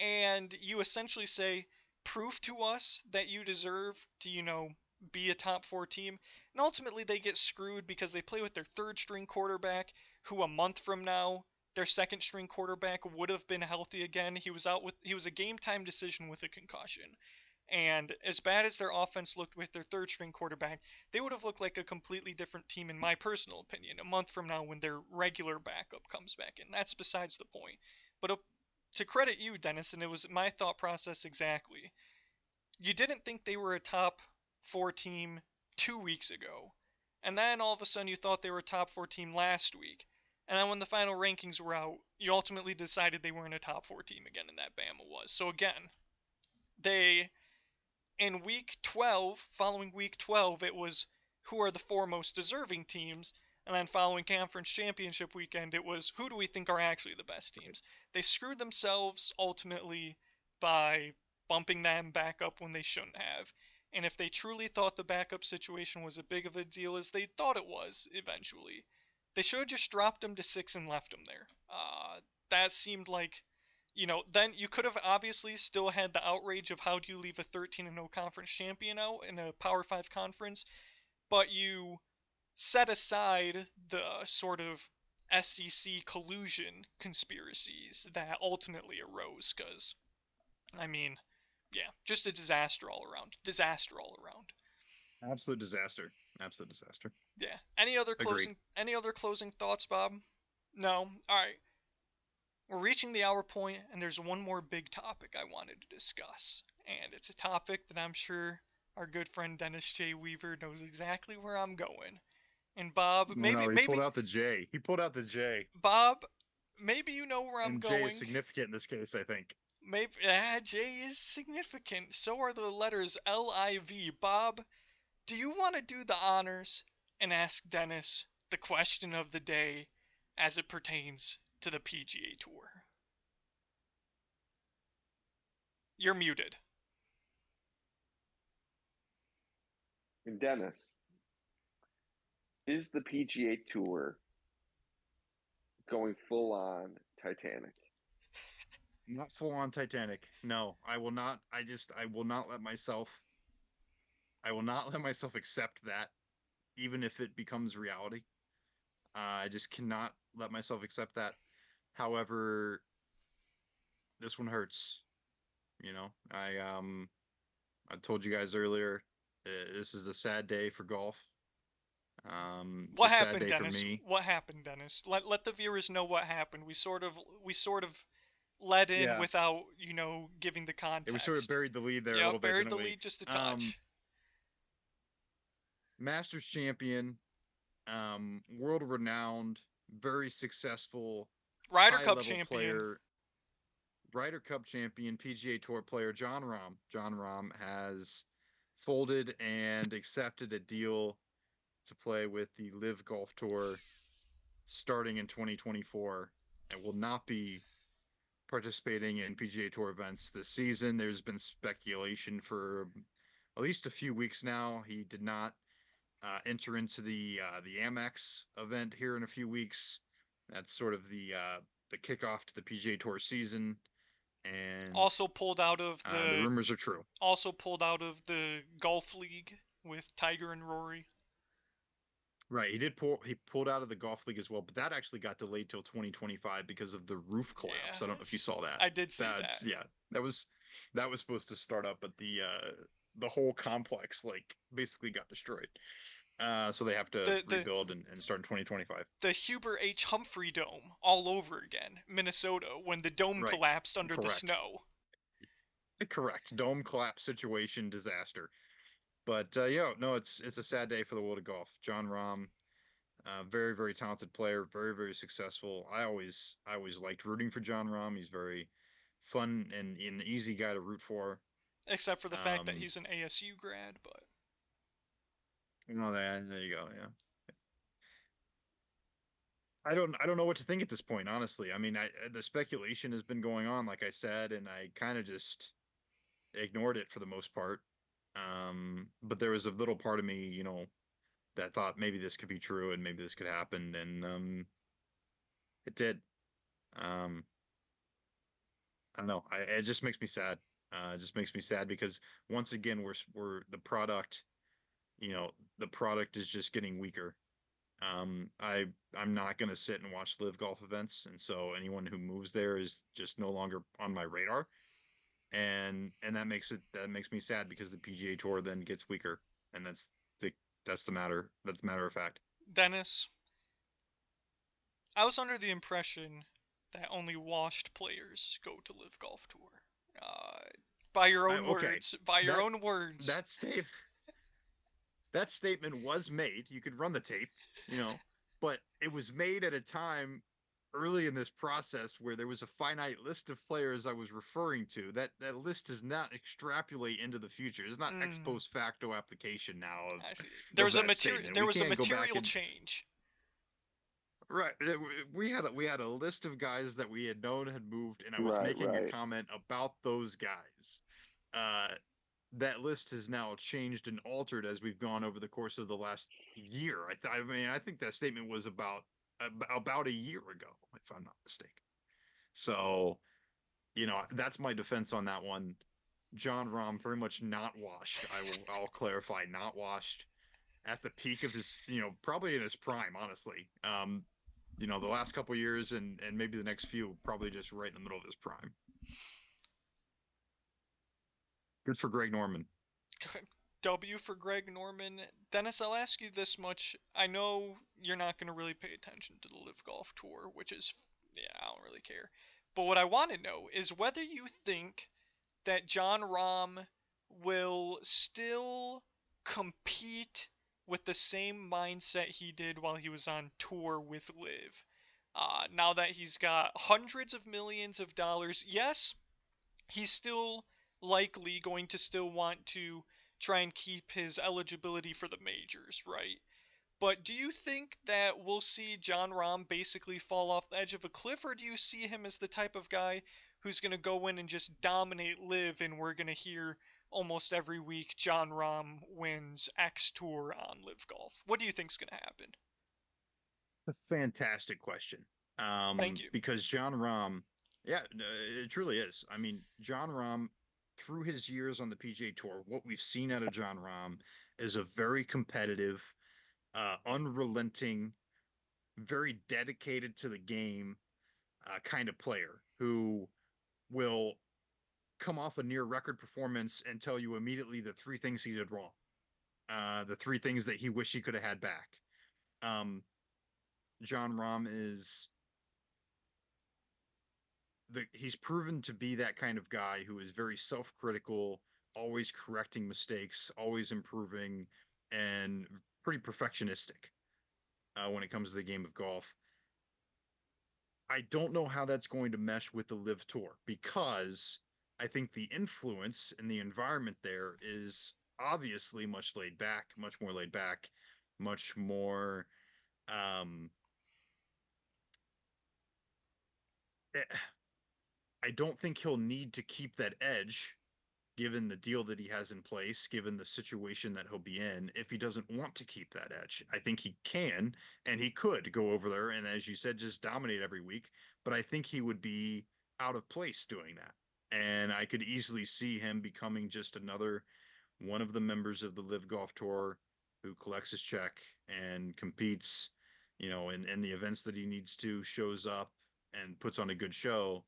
and you essentially say, prove to us that you deserve to, be a top 4 team, and ultimately they get screwed because they play with their third string quarterback, who a month from now, their second string quarterback would have been healthy again. He was a game time decision with a concussion. And as bad as their offense looked with their third string quarterback, they would have looked like a completely different team, in my personal opinion, a month from now when their regular backup comes back in. That's besides the point. But to credit you, Dennis, and it was my thought process exactly, you didn't think they were a top 4 team 2 weeks ago. And then all of a sudden you thought they were a top 4 team last week. And then when the final rankings were out, you ultimately decided they weren't a top 4 team again, and that Bama was. So again, they, in week 12, following week 12, it was who are the 4 most deserving teams. And then following conference championship weekend, it was who do we think are actually the best teams. They screwed themselves ultimately by bumping them back up when they shouldn't have. And if they truly thought the backup situation was as big of a deal as they thought it was eventually, they should have just dropped them to 6 and left them there. That seemed like, then you could have obviously still had the outrage of how do you leave a 13-0 conference champion out in a Power 5 conference, but you set aside the sort of SEC collusion conspiracies that ultimately arose, because, I mean, yeah, just a disaster all around. Disaster all around. Absolute disaster. Absolute disaster. Yeah. Agree. Any other closing thoughts, Bob? No. All right. We're reaching the hour point, and there's one more big topic I wanted to discuss, and it's a topic that I'm sure our good friend Dennis J. Weaver knows exactly where I'm going. And Bob, No, he pulled out the J. He pulled out the J. Bob, maybe you know where I'm And J is going. significant in this case, I think. Maybe J is significant. So are the letters LIV. Bob, do you want to do the honors and ask Dennis the question of the day as it pertains to the PGA Tour? You're muted. And Dennis, is the PGA Tour going full on Titanic? Not full on Titanic. No, I will not. I will not let myself. I will not let myself accept that, even if it becomes reality. I just cannot let myself accept that. However, this one hurts. I told you guys earlier, this is a sad day for golf. It's What a sad happened, day for Dennis? me. What happened, Dennis? Let the viewers know what happened. We sort of led in Yeah, without, giving the yeah, we sort of context. buried the lead there a Yeah, little bit, buried didn't the we? lead just a Um, touch. Masters champion, world renowned, very successful, Ryder high Cup level champion. player, Ryder Cup champion, PGA Tour player John Rahm. John Rahm has folded and accepted a deal to play with the Live Golf Tour starting in 2024 and will not be participating in PGA Tour events this season. There's been speculation for at least a few weeks now. He did not enter into the Amex event here in a few weeks. That's sort of the kickoff to the PGA Tour season, and Also pulled out of the the rumors are true. golf league with Tiger and Rory. Right, he pulled out of the golf league as well, but that actually got delayed till 2025 because of the roof Yeah, collapse. I don't know if you saw that. I did see That's that. yeah, that was supposed to start up, but the whole complex like basically got destroyed. So they have to The rebuild and start in 2025. the Hubert H. Humphrey Dome all over again, Minnesota, when the dome Right. collapsed under the Correct. snow. Correct. Dome collapse situation disaster. But yeah, no, it's a sad day for the world of golf. John Rahm, very very talented player, very very successful. I always liked rooting for John Rahm. He's very fun and an easy guy to root for. Except for the fact that Um, he's an ASU grad, but there you go. Yeah. I don't know what to think at this point, honestly. I mean, the speculation has been going on, like I said, and I kind of just ignored it for the most part. But there was a little part of me, that thought maybe this could be true and maybe this could happen, and it did. Um, I don't know. It just makes me sad. It just makes me sad because once again we're the product. The product is just getting weaker. I'm not gonna sit and watch live golf events, and so anyone who moves there is just no longer on my radar, and that makes me sad because the PGA Tour then gets weaker, and the that's the matter of fact. Dennis, I was under the impression that only washed players go to Live Golf Tour. Uh, by your own Okay, words, by your that own words. that state that statement was made. You could run the tape, you know, but it was made at a time early in this process where there was a finite list of players I was referring to. That list does not extrapolate into the future. It's not ex Mm, post facto application now I see. of that statement. There We was a can't go back material and change. right. We had a list of guys that we had known had moved, and I was Right, making a right. comment about those guys. Uh, that list has now changed and altered as we've gone over the course of the last year. I mean, I think that statement was about a year ago, if I'm not mistaken. So, that's my defense on that one. John Rahm very much not washed. I'll clarify, not washed at the peak of his, probably in his prime, honestly. The last couple years and maybe the next few, probably just right in the middle of his prime. Good for Greg Norman. W for Greg Norman. Dennis, I'll ask you this much. I know you're not going to really pay attention to the Live Golf Tour, which is, yeah, I don't really care. But what I want to know is whether you think that John Rahm will still compete with the same mindset he did while he was on tour with Live. Now that he's got hundreds of millions of dollars, yes, he's still likely going to still want to try and keep his eligibility for the majors, right? But do you think that we'll see John Rahm basically fall off the edge of a cliff, or do you see him as the type of guy who's going to go in and just dominate Live, and we're going to hear almost every week John Rahm wins X Tour on Live Golf? What do you think's going to happen? A fantastic question. Thank you. Because John Rahm, yeah, it truly is. I mean, John Rahm, through his years on the PGA Tour, what we've seen out of John Rahm is a very competitive, unrelenting, very dedicated to the game kind of player who will come off a near record performance and tell you immediately the three things he did wrong, the three things that he wish he could have had back. Um, John Rahm is he's proven to be that kind of guy who is very self-critical, always correcting mistakes, always improving, and pretty perfectionistic when it comes to the game of golf. I don't know how that's going to mesh with the Live Tour because I think the influence and the environment there is obviously much more laid back, much more um, eh, I don't think he'll need to keep that edge given the deal that he has in place, given the situation that he'll be in, if he doesn't want to keep that edge. I think he can and he could go over there and, as you said, just dominate every week. But I think he would be out of place doing that. And I could easily see him becoming just another one of the members of the Live Golf Tour who collects his check and competes, in the events that he needs to, shows up and puts on a good show,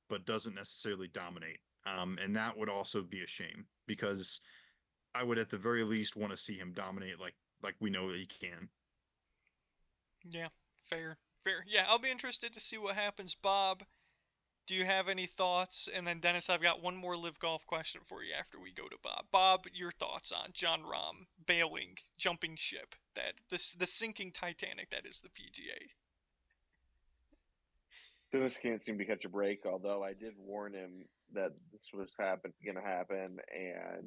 but doesn't necessarily dominate. And that would also be a shame because I would at the very least want to see him dominate like we know he can. Yeah, fair, fair. Yeah, I'll be interested to see what happens. Bob, do you have any thoughts? And then Dennis, I've got one more live golf question for you after we go to Bob. Bob, your thoughts on John Rahm bailing, jumping ship, the sinking Titanic that is the PGA. Dennis can't seem to catch a break. Although I did warn him that this was going to happen, and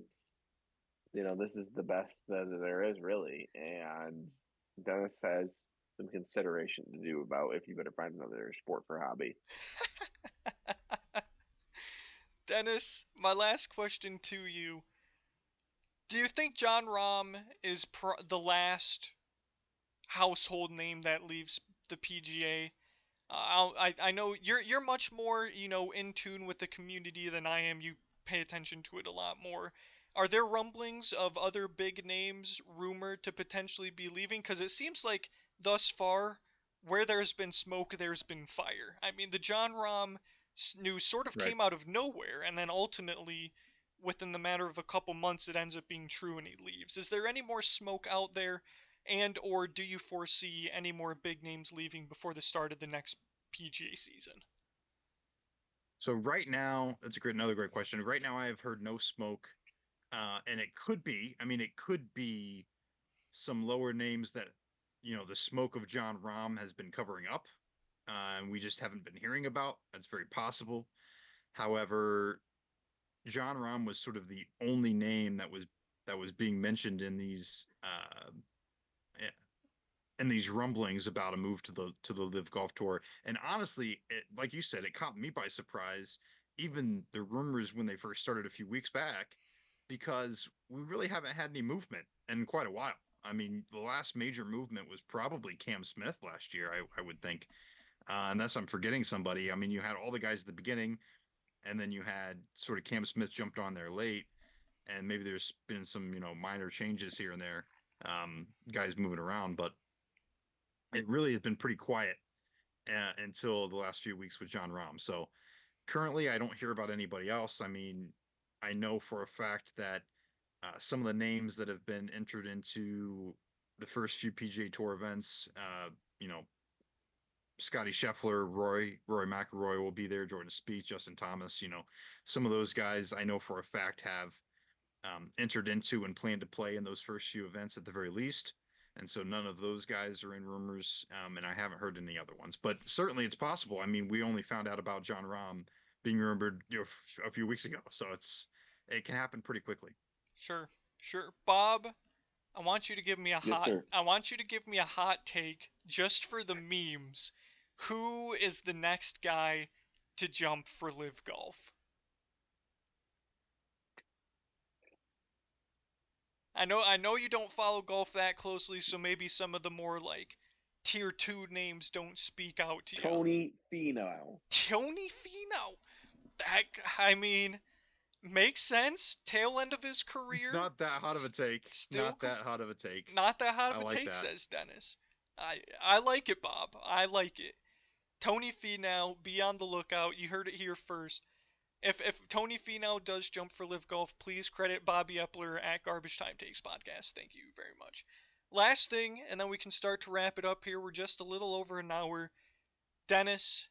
this is the best that there is, really. And Dennis has some consideration to do about if you better find another sport for hobby. Dennis, my last question to you: do you think John Rahm is the last household name that leaves the PGA? I know you're much more in tune with the community than I am. You pay attention to it a lot more. Are there rumblings of other big names rumored to potentially be leaving? Because it seems like thus far, where there's been smoke, there's been fire. I mean, the John Rahm news sort of Right. came out of nowhere, and then ultimately, within the matter of a couple months, it ends up being true, and he leaves. Is there any more smoke out there? And or do you foresee any more big names leaving before the start of the next PGA season? So right now, that's another great question. Right now, I have heard no smoke, and it could be. I mean, it could be some lower names that the smoke of John Rahm has been covering up, and we just haven't been hearing about. That's very possible. However, John Rahm was sort of the only name that was being mentioned in these rumblings about a move to the Live Golf Tour. And honestly, like you said, it caught me by surprise. Even the rumors when they first started a few weeks back, because we really haven't had any movement in quite a while. I mean, the last major movement was probably Cam Smith last year, I would think. Unless I'm forgetting somebody. I mean, you had all the guys at the beginning, and then you had sort of Cam Smith jumped on there late, and maybe there's been some minor changes here and there, guys moving around, but it really has been pretty quiet until the last few weeks with John Rahm. So currently, I don't hear about anybody else. I mean, I know for a fact that some of the names that have been entered into the first few PGA Tour events, Scotty Scheffler, Rory McIlroy will be there, Jordan Spieth, Justin Thomas. Some of those guys I know for a fact have entered into and plan to play in those first few events at the very least. And so none of those guys are in rumors, and I haven't heard any other ones. But certainly it's possible. I mean, we only found out about John Rahm being rumored, a few weeks ago, so it can happen pretty quickly. Sure, sure. Bob, I want you to give me a Yes, hot sir. I want you to give me a hot take just for the memes. Who is the next guy to jump for Live Golf? I know you don't follow golf that closely, so maybe some of the more like tier 2 names don't speak out to you. Tony Finau. Tony Finau. That I mean, makes sense. Tail end of his It's career, not that hot of a take. still Not that hot of a take. not that hot I of a like take, that. says Dennis. I like it, Bob. I like it. Tony Finau, be on the lookout. You heard it here first. If Tony Finau does jump for Live Golf, please credit Bobby Epler at Garbage Time Takes Podcast. Thank you very much. Last thing, and then we can start to wrap it up here. We're just a little over an hour. Dennis,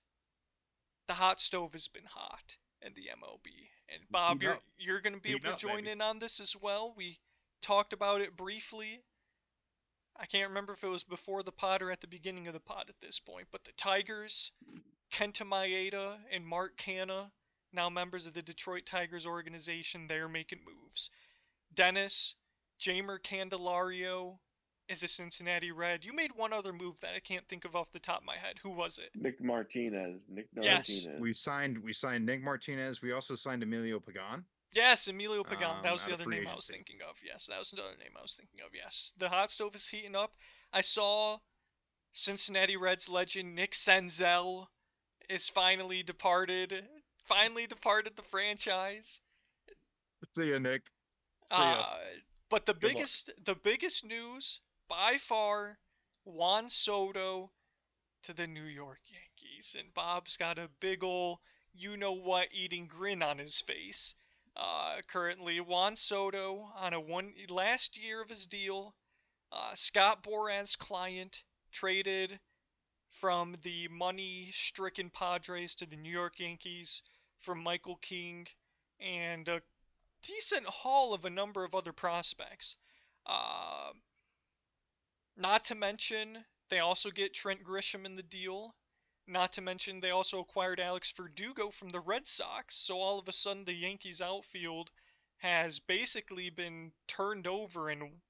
the hot stove has been hot in the MLB. And It's Bob, heating you're up. you're gonna be able Heating to up, join baby. in on this as well. We talked about it briefly. I can't remember if it was before the pod or at the beginning of the pod at this point, but the Tigers, Kenta Maeda and Mark Canna, now members of the Detroit Tigers organization, they're making moves. Dennis, Jamer Candelario, is a Cincinnati Red. You made one other move that I can't think of off the top of my head. Who was it? Nick Martinez. Nick Yes. Martinez. We signed Nick Martinez. We also signed Emilio Pagan Yes, Emilio Pagan. That was out the of other free name I was agency. thinking of. Yes, that was the other name I was thinking of. Yes. The hot stove is heating up. I saw Cincinnati Reds legend Nick Senzel is finally departed the franchise. See ya, Nick. See ya. Uh, but Good luck. the biggest news by far, Juan Soto to the New York Yankees, and Bob's got a big ol' you know what eating grin on his face. Currently, Juan Soto on a one last year of his deal. Scott Boras' client traded from the money-stricken Padres to the New York Yankees from Michael King and a decent haul of a number of other prospects. Uh, Not to mention, they also get Trent Grisham in the deal. Not to mention, they also acquired Alex Verdugo from the Red Sox. So all of a sudden, the Yankees outfield has basically been turned over in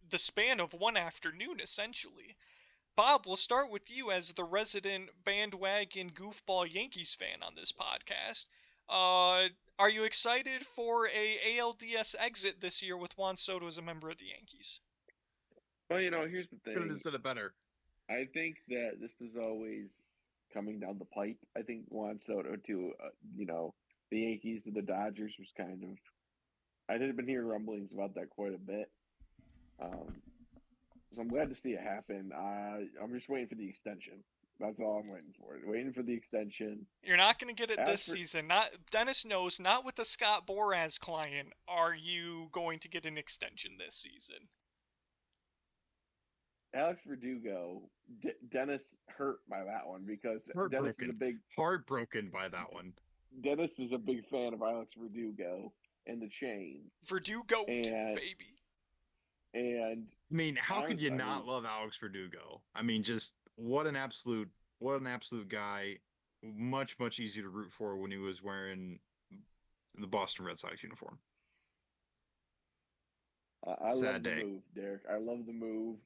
the span of one afternoon, essentially. Bob, we'll start with you as the resident bandwagon goofball Yankees fan on this podcast. Are you excited for a ALDS exit this year with Juan Soto as a member of the Yankees? Well, here's the Couldn't have thing. said it better. I think that this is always coming down the pipe. I think Juan Soto to, the Yankees and the Dodgers was kind of. I did been hearing rumblings about that quite a bit. Um, so I'm glad to see it happen. I'm just waiting for the extension. That's all I'm waiting for. Waiting for the extension. You're not going to get it As this for season. Not Dennis knows. Not with the Scott Boras client. Are you going to get an extension this season? Alex Verdugo, Dennis hurt by that one because Heartbroken. Heartbroken by that one. Dennis is a big fan of Alex Verdugo and the chain, Verdugo, and baby. and I mean, how could you I not mean, love Alex Verdugo? I mean, just what an absolute guy. Much easier to root for when he was wearing the Boston Red Sox uniform. I love Sad the day. move, Derek. I love the move.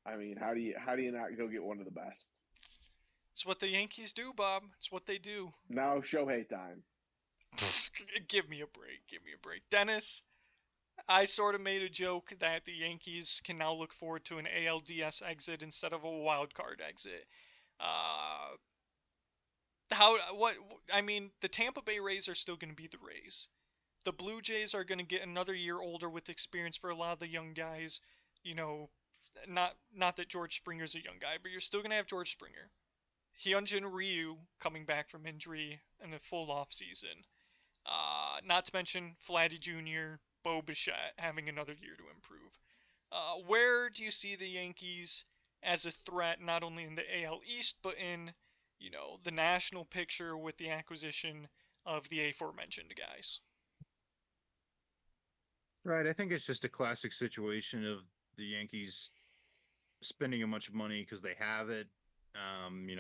I mean, how do you not go get one of the best? It's what the Yankees do, Bob. It's what they do. Now Shohei time. Give me a break. Give me a break. Dennis, I sort of made a joke that the Yankees can now look forward to an ALDS exit instead of a wild card exit. Uh, I mean, the Tampa Bay Rays are still going to be the Rays. The Blue Jays are going to get another year older with experience for a lot of the young guys. You know, not that George Springer's a young guy, but you're still going to have George Springer. Hyunjin Ryu coming back from injury in a full off season. Not to mention Vladdy Jr., Bo Bichette having another year to improve. Where do you see the Yankees as a threat, not only in the AL East, but in, the national picture with the acquisition of the aforementioned guys? Right. I think it's just a classic situation of the Yankees spending a bunch of money because they have it.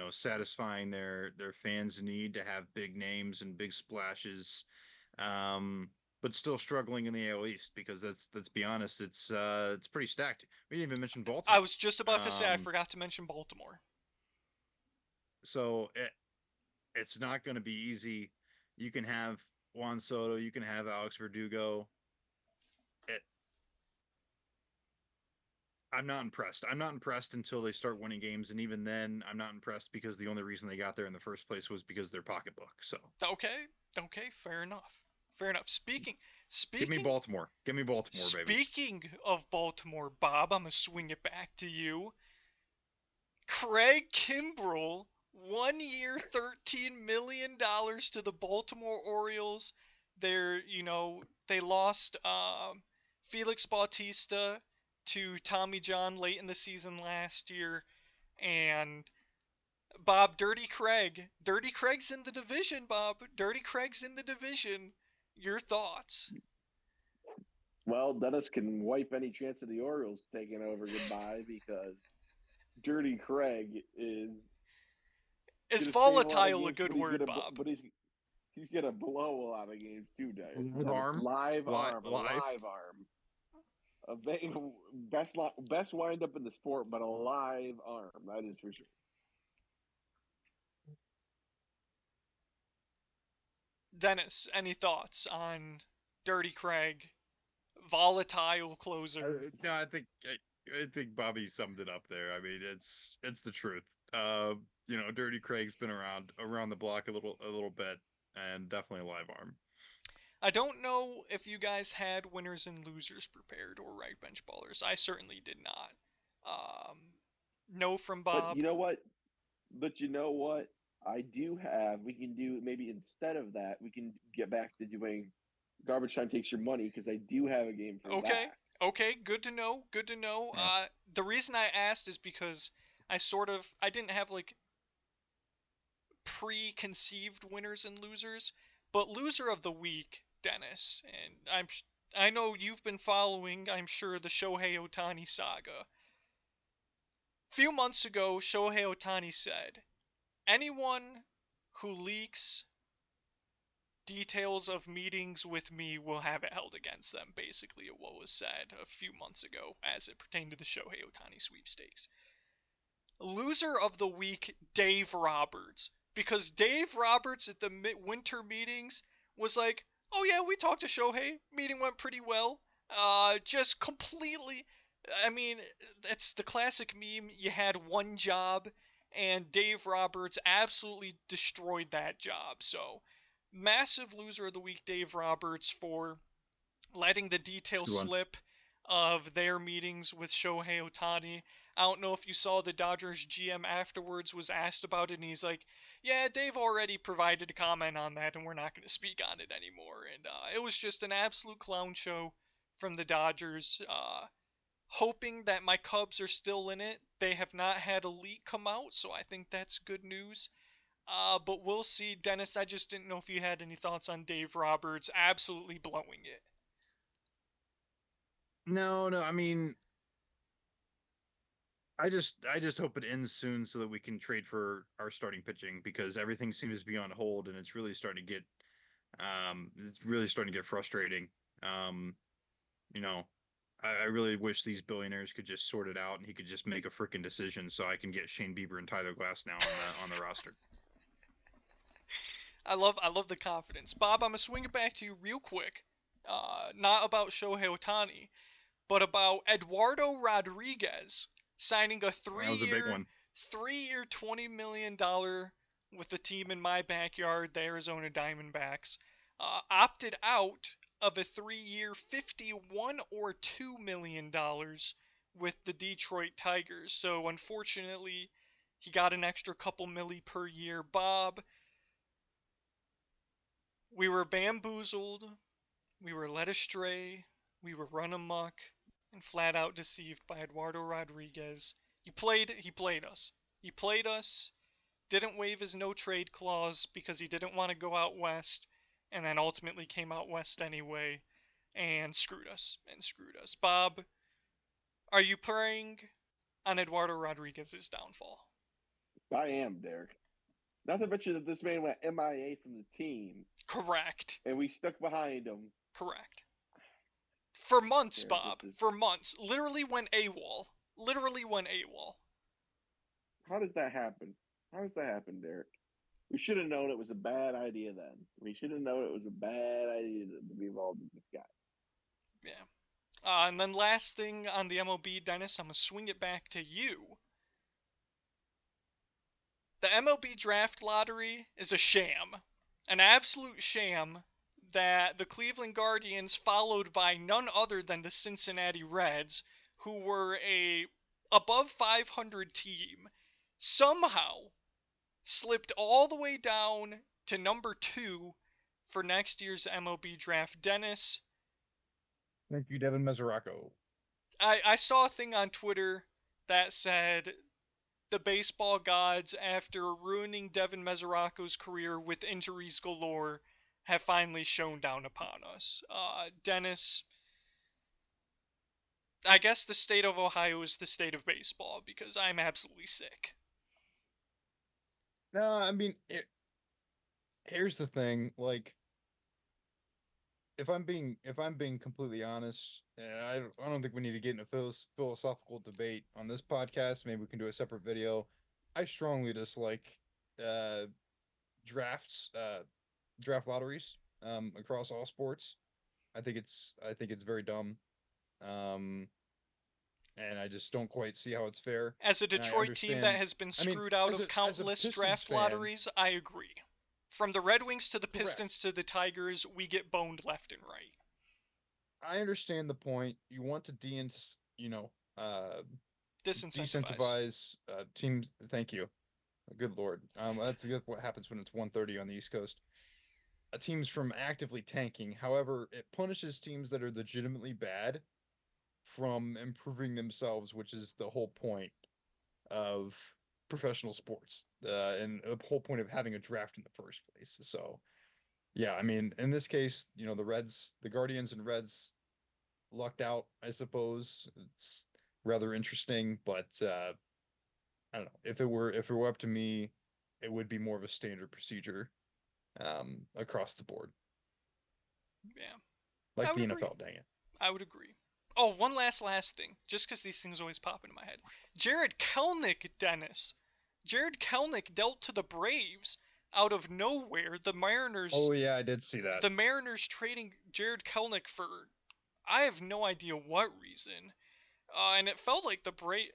Satisfying their fans' need to have big names and big splashes, but still struggling in the AL East because let's be honest, it's pretty stacked. We didn't even mention I Baltimore. was just about to say I forgot to mention Baltimore. So it's not going to be easy. You can have Juan Soto, you can have Alex Verdugo. It, I'm not impressed. I'm not impressed until they start winning games, and even then, I'm not impressed because the only reason they got there in the first place was because of their pocketbook. So Okay, fair enough. Fair enough. give me Speaking, Baltimore. Give me Baltimore, baby. speaking of Baltimore, Bob, I'm gonna swing it back to you. Craig Kimbrell, 1 year, $13 million to the Baltimore Orioles. They lost Felix Bautista to Tommy John late in the season last year, and Bob, Dirty Craig's in the division. Bob, Dirty Craig's in the division. Your thoughts? Well, Dennis can wipe any chance of the Orioles taking over goodbye because Dirty Craig is Is going to save a lot of volatile a games, good but he's word, going to Bob? he's going to blow a lot of games too, Live Dennis. arm, Live arm, a live. live arm. best wind up in the sport, but a live arm. That is for sure. Dennis, any thoughts on Dirty Craig, volatile closer? No, I think Bobby summed it up there. I mean, it's the truth. Dirty Craig's been around the block a little bit, and definitely a live arm. I don't know if you guys had winners and losers prepared or right bench ballers. I certainly did not. Um, no from But Bob. you know what? But you know what? I do have. We can do maybe instead of that, we can get back to doing garbage time takes your money because I do have a game for Okay, that. okay, good to know. Good to know. Yeah. The reason I asked is because I didn't have like preconceived winners and losers, but loser of the week, Dennis, and I know you've been following, I'm sure, the Shohei Otani saga. A few months ago, Shohei Otani said, anyone who leaks details of meetings with me will have it held against them, basically, what was said a few months ago as it pertained to the Shohei Otani sweepstakes. Loser of the week, Dave Roberts. Because Dave Roberts at the winter meetings was like, oh yeah, we talked to Shohei. Meeting went pretty well. Just completely. I mean, it's the classic meme. You had one job, and Dave Roberts absolutely destroyed that job. So, massive loser of the week, Dave Roberts, for letting the It's a details good one. slip of their meetings with Shohei Otani. I don't know if you saw the Dodgers GM afterwards was asked about it, and he's like, "Yeah, Dave already provided a comment on that, and we're not going to speak on it anymore." And it was just an absolute clown show from the Dodgers. Hoping that my Cubs are still in it. They have not had a leak come out, so I think that's good news. But we'll see. Dennis, I just didn't know if you had any thoughts on Dave Roberts absolutely blowing it. No, no. I mean, I just hope it ends soon so that we can trade for our starting pitching because everything seems to be on hold and it's really starting to get frustrating. Um, you know, I really wish these billionaires could just sort it out and he could just make a freaking decision so I can get Shane Bieber and Tyler Glass now on the roster. I love the confidence. Bob, I'm gonna swing it back to you real quick. Not about Shohei Otani, but about Eduardo Rodriguez signing a That was a big one. 3-year, $20 million with the team in my backyard, the Arizona Diamondbacks. Opted out of a 3-year, 51 or $2 million with the Detroit Tigers. So unfortunately, he got an extra couple milli per year. Bob, we were bamboozled, we were led astray, we were run amok, and flat out deceived by Eduardo Rodriguez. He played us. He played us, didn't waive his no trade clause because he didn't want to go out west, and then ultimately came out west anyway and screwed us. Bob, are you praying on Eduardo Rodriguez's downfall? I am, Derek. Not to mention that this man went MIA from the team, Correct. and we stuck behind him. Correct. For months, Derek, Bob. this is For months. Literally went AWOL. Literally went AWOL. how does that happen? How does that happen, Derek? We should have known it was a bad idea then. We should have known it was a bad idea to be involved with this guy. Yeah. And then last thing on the MLB, Dennis, I'm going to swing it back to you. The MLB draft lottery is a sham. An absolute sham that the Cleveland Guardians, followed by none other than the Cincinnati Reds, who were a above 500 team, somehow slipped all the way down to number 2 for next year's MLB draft. Dennis, Thank you, Devin Mesoraco. I saw a thing on Twitter that said the baseball gods, after ruining Devin Mesoraco's career with injuries galore, have finally shone down upon us. Dennis, I guess the state of Ohio is the state of baseball because I'm absolutely sick. No, I mean, here's the thing. Like, if I'm being completely honest, and I don't think we need to get into philosophical debate on this podcast. Maybe we can do a separate video. I strongly dislike uh, drafts, draft lotteries across all sports. I think it's very dumb. Um, and I just don't quite see how it's fair. As a And I Detroit team that understand. has been I mean, screwed out as of a countless Pistons draft fan, lotteries, I agree. From the Red Wings to the Pistons correct. to the Tigers, we get boned left and right. I understand the point. You want to Disincentivize. decentivize teams. Thank you. Good lord. That's what happens when it's 1:30 on the East Coast. Teams from actively tanking. However, it punishes teams that are legitimately bad from improving themselves, which is the whole point of professional sports, and the whole point of having a draft in the first place. So, yeah, I mean, in this case, the Guardians and Reds lucked out, I suppose. It's rather interesting, but I don't know. If it were up to me, it would be more of a standard procedure across the board, Yeah, I like would the agree. NFL. Dang it! I would agree. Oh, one last thing, just because these things always pop into my head. Jared Kelnick, Dennis. Jared Kelnick dealt to the Braves out of nowhere. Oh yeah, I did see that. The Mariners trading Jared Kelnick for I have no idea what reason. And it felt like the Braves.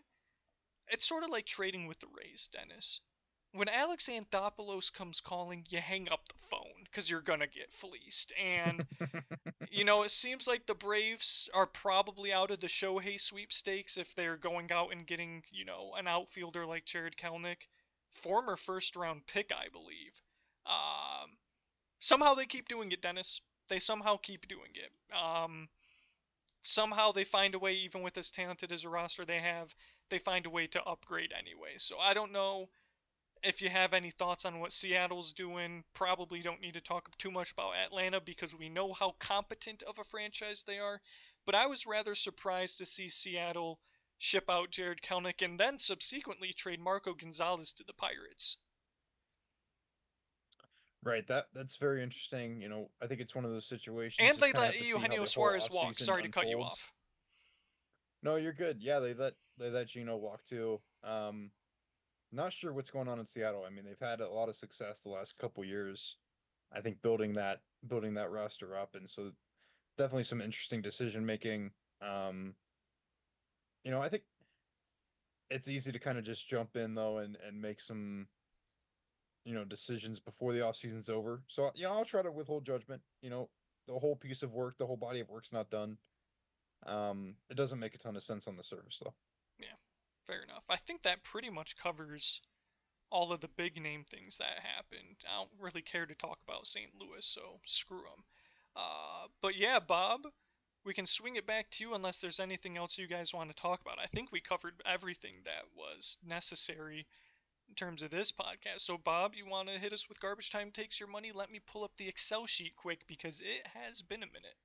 It's sort of like trading with the Rays, Dennis. When Alex Anthopoulos comes calling, you hang up the phone because you're gonna get fleeced. And it seems like the Braves are probably out of the Shohei sweepstakes if they're going out and getting, an outfielder like Jared Kelnick, former first round pick, I believe. Um, Somehow they keep doing it, Dennis. They somehow keep doing it. Somehow they find a way, even with as talented as a roster they have, they find a way to upgrade anyway. So I don't know if you have any thoughts on what Seattle's doing. Probably don't need to talk too much about Atlanta because we know how competent of a franchise they are. But I was rather surprised to see Seattle ship out Jared Kelnick and then subsequently trade Marco Gonzalez to the Pirates. Right, that's very interesting. I think it's one of those situations. And Just they kind of let have to see how Eugenio the whole Suarez off walk. season Sorry to cut you unfolds. off. No, you're good. Yeah, they let Gino walk too. Not sure what's going on in Seattle. I mean, they've had a lot of success the last couple years. I think building that roster up, and so definitely some interesting decision making. Um, I think it's easy to kind of just jump in though and make some decisions before the off season's over. So I'll try to withhold judgment. The whole piece of work, the whole body of work's not done. It doesn't make a ton of sense on the surface though. Yeah, fair enough. I think that pretty much covers all of the big name things that happened. I don't really care to talk about St. Louis, so screw them. But yeah, Bob, we can swing it back to you unless there's anything else you guys want to talk about. I think we covered everything that was necessary in terms of this podcast. So, Bob, you want to hit us with Garbage Time Takes Your Money? Let me pull up the Excel sheet quick because it has been a minute.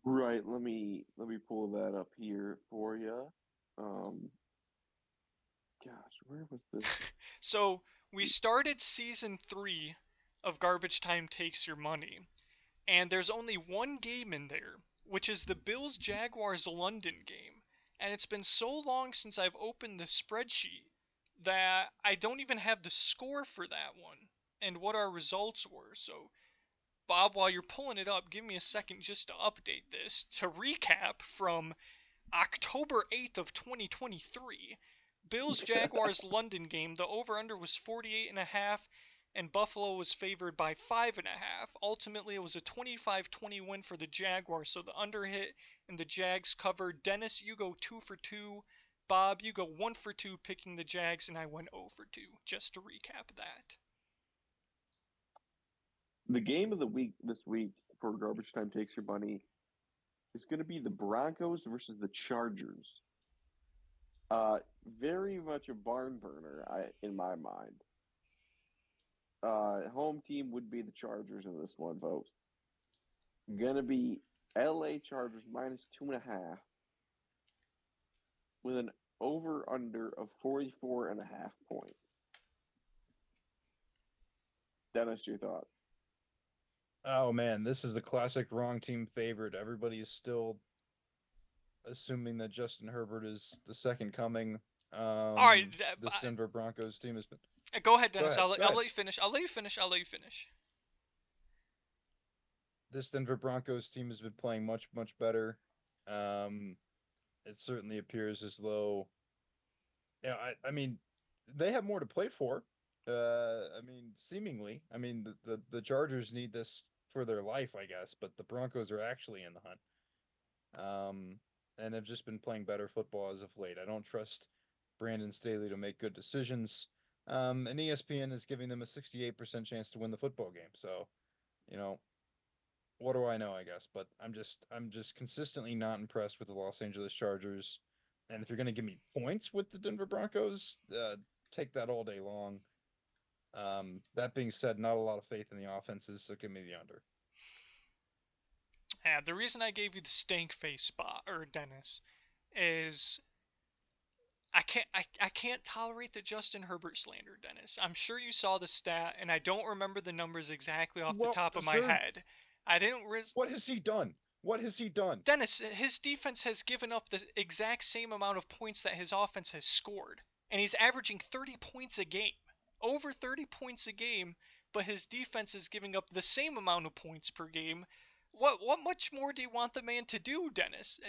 Right. Let me pull that up here for you. Um, gosh, where was this? So, we started season 3 of Garbage Time Takes Your Money, and there's only one game in there, which is the Bills Jaguars London game. And it's been so long since I've opened the spreadsheet that I don't even have the score for that one and what our results were. So, Bob, while you're pulling it up, give me a second just to update this. To recap from October 8th of 2023, Bills Jaguars London game, the over under was 48.5 and Buffalo was favored by 5.5. Ultimately, it was a 25-20 win for the Jaguars, so the under hit and the Jags covered. Dennis, you go 2 for 2. Bob, you go 1 for 2 picking the Jags, and I went 0 for 2, just to recap that. The game of the week this week for Garbage Time Takes Your Money is going to be the Broncos versus the Chargers. Very much a barn burner, in my mind. Home team would be the Chargers in this one, folks. Gonna be LA Chargers minus 2.5 with an over under of 44.5 points. Dennis, your thoughts? Oh man, this is a classic wrong team favorite. Everybody is still assuming that Justin Herbert is the second coming. All right, This Denver Broncos team has been. go ahead, Go Dennis. ahead. I'll, Go I'll ahead. let you finish. I'll let you finish. I'll let you finish. This Denver Broncos team has been playing much, much better. Um, it certainly appears as though, I mean, they have more to play for. I mean, seemingly, I mean, the Chargers need this for their life, I guess, but the Broncos are actually in the hunt. And have just been playing better football as of late. I don't trust Brandon Staley to make good decisions. And ESPN is giving them a 68% chance to win the football game. So, you know, what do I know, I guess, but I'm just consistently not impressed with the Los Angeles Chargers. And if you're going to give me points with the Denver Broncos, take that all day long. That being said, not a lot of faith in the offenses, so give me the under. Yeah, the reason I gave you the stank face spot or Dennis is I can't tolerate the Justin Herbert slander, Dennis. I'm sure you saw the stat, and I don't remember the numbers exactly off the Well, top of my sir, head. I didn't what has he done? What has he done? Dennis, his defense has given up the exact same amount of points that his offense has scored, and he's averaging 30 points a game. Over 30 points a game, but his defense is giving up the same amount of points per game. What much more do you want the man to do, Dennis?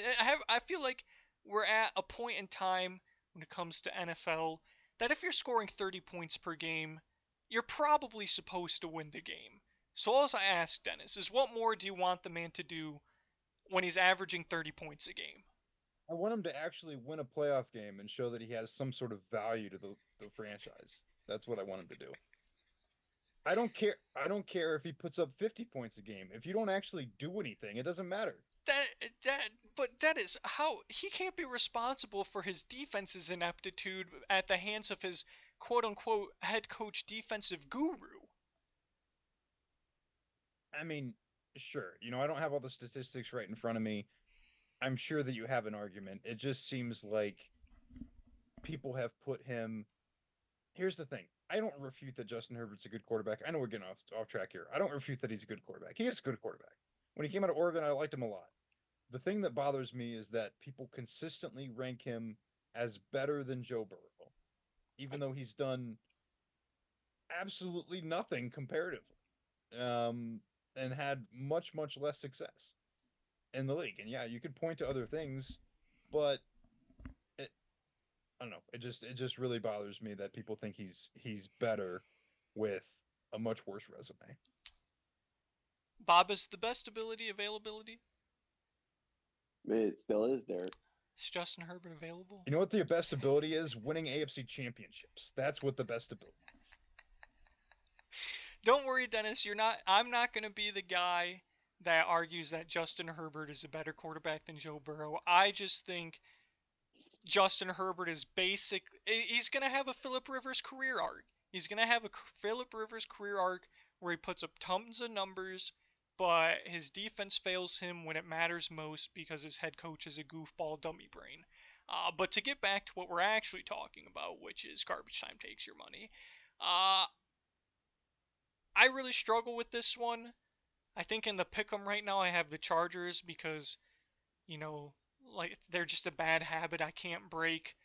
I feel like we're at a point in time when it comes to NFL that if you're scoring 30 points per game, you're probably supposed to win the game. So all I ask, Dennis, is what more do you want the man to do when he's averaging 30 points a game? I want him to actually win a playoff game and show that he has some sort of value to the franchise. That's what I want him to do. I don't care. I don't care if he puts up 50 points a game. If you don't actually do anything, it doesn't matter. That that but that is how he can't be responsible for his defense's ineptitude at the hands of his quote unquote head coach defensive guru. I mean, sure. I don't have all the statistics right in front of me. I'm sure that you have an argument. It just seems like people have put him. Here's the thing. I don't refute that Justin Herbert's a good quarterback. I know we're getting off track here. I don't refute that he's a good quarterback. He is a good quarterback. When he came out of Oregon, I liked him a lot. The thing that bothers me is that people consistently rank him as better than Joe Burrow, even though he's done absolutely nothing comparatively, um, and had much, much less success in the league. And yeah, you could point to other things, but it, I don't know. It just really bothers me that people think he's better with a much worse resume. Bob is the best ability availability. It still is, Derek. Is Justin Herbert available? You know what the best ability is? Winning AFC championships. That's what the best ability is. Don't worry, Dennis. You're not. I'm not going to be the guy that argues that Justin Herbert is a better quarterback than Joe Burrow. I just think Justin Herbert is basic. He's going to have a Philip Rivers career arc. He's going to have a Philip Rivers career arc where he puts up tons of numbers, but his defense fails him when it matters most because his head coach is a goofball dummy brain. But to get back to what we're actually talking about, which is garbage time takes your money, uh, I really struggle with this one. I think in the pick'em right now, I have the Chargers because you know, like they're just a bad habit I can't break.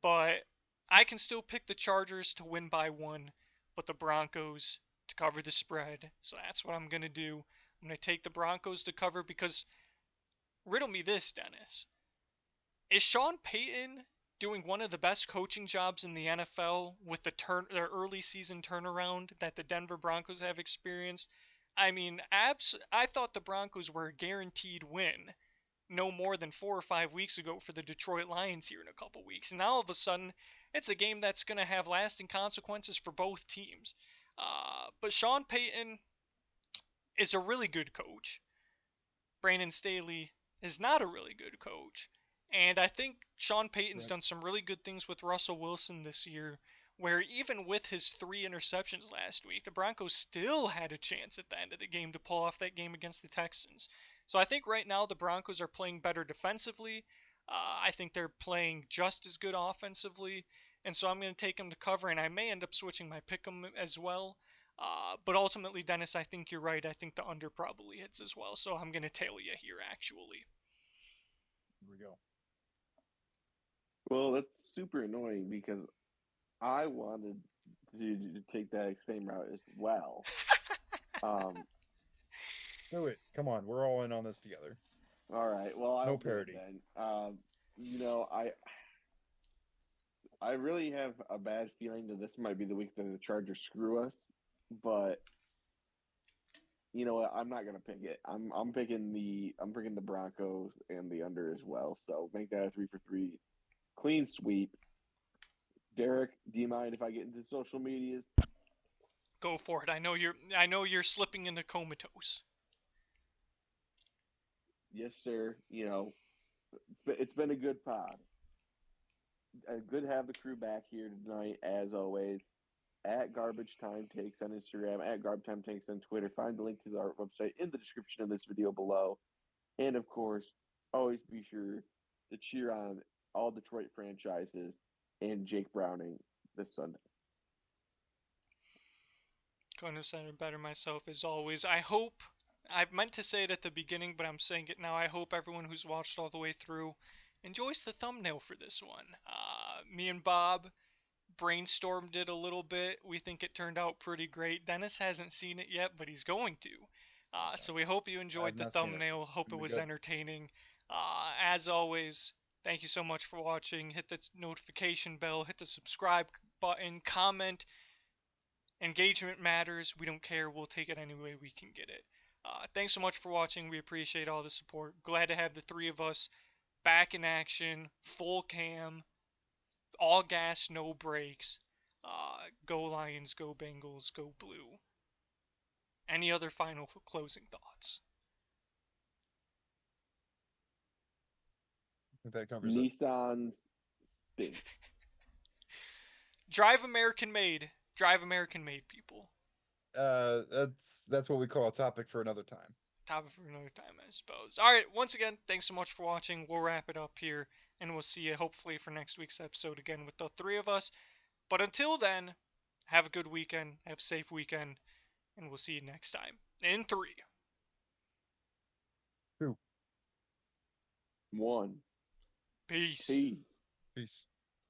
But I can still pick the Chargers to win by one, but the Broncos to cover the spread. So that's what I'm going to do. I'm going to take the Broncos to cover because riddle me this, Dennis. Is Sean Payton doing one of the best coaching jobs in the NFL with their early season turnaround that the Denver Broncos have experienced? I mean, I thought the Broncos were a guaranteed win no more than 4 or 5 weeks ago for the Detroit Lions here in a couple weeks. And now all of a sudden, it's a game that's going to have lasting consequences for both teams. But Sean Payton is a really good coach. Brandon Staley is not a really good coach. And I think Sean Payton's Right. done some really good things with Russell Wilson this year, where even with his 3 interceptions last week, the Broncos still had a chance at the end of the game to pull off that game against the Texans. So I think right now the Broncos are playing better defensively. I think they're playing just as good offensively. And so I'm going to take them to cover, and I may end up switching my pick 'em as well. But ultimately, Dennis, I think you're right. I think the under probably hits as well. So I'm going to tail you here, actually. Here we go. Well, that's super annoying because I wanted to take that same route as well. Um, Do it. Come on. We're all in on this together. all right, well, I'll No do it parody. then. You know, I really have a bad feeling that this might be the week that the Chargers screw us, but you know what? I'm not gonna pick it. I'm picking the Broncos and the under as well. So make that a 3 for 3, clean sweep. Derek, do you mind if I get into social medias? Go for it. I know you're slipping into comatose. Yes, sir. You know, it's been a good pod. Good to have the crew back here tonight, as always. At Garbage Time Takes on Instagram, at Garbage Time Takes on Twitter. Find the link to our website in the description of this video below. And of course, always be sure to cheer on all Detroit franchises and Jake Browning this Sunday. Couldn't have said it better myself, as always. I meant to say it at the beginning, but I'm saying it now. I hope everyone who's watched all the way through enjoys the thumbnail for this one. Me and Bob brainstormed it a little bit. We think it turned out pretty great. Dennis hasn't seen it yet, but he's going to. So we hope you I've enjoyed the not seen it. thumbnail. It's Hope it gonna be was good. entertaining. As always, thank you so much for watching. Hit the notification bell, hit the subscribe button, comment. Engagement matters. We don't care. We'll take it any way we can get it. Thanks so much for watching. We appreciate all the support. Glad to have the three of us back in action, full cam, all gas, no brakes. Go Lions, go Bengals, go Blue. Any other final closing thoughts? I think that covers it. Nissan's thing. Drive American made. Drive American made, people. That's what we call a topic for another time. Topic for another time, I suppose. All right, once again, thanks so much for watching. We'll wrap it up here, and we'll see you hopefully for next week's episode again with the three of us. But until then, have a good weekend, have a safe weekend, and we'll see you next time. In 3. 2. 1. Peace. Peace. Peace.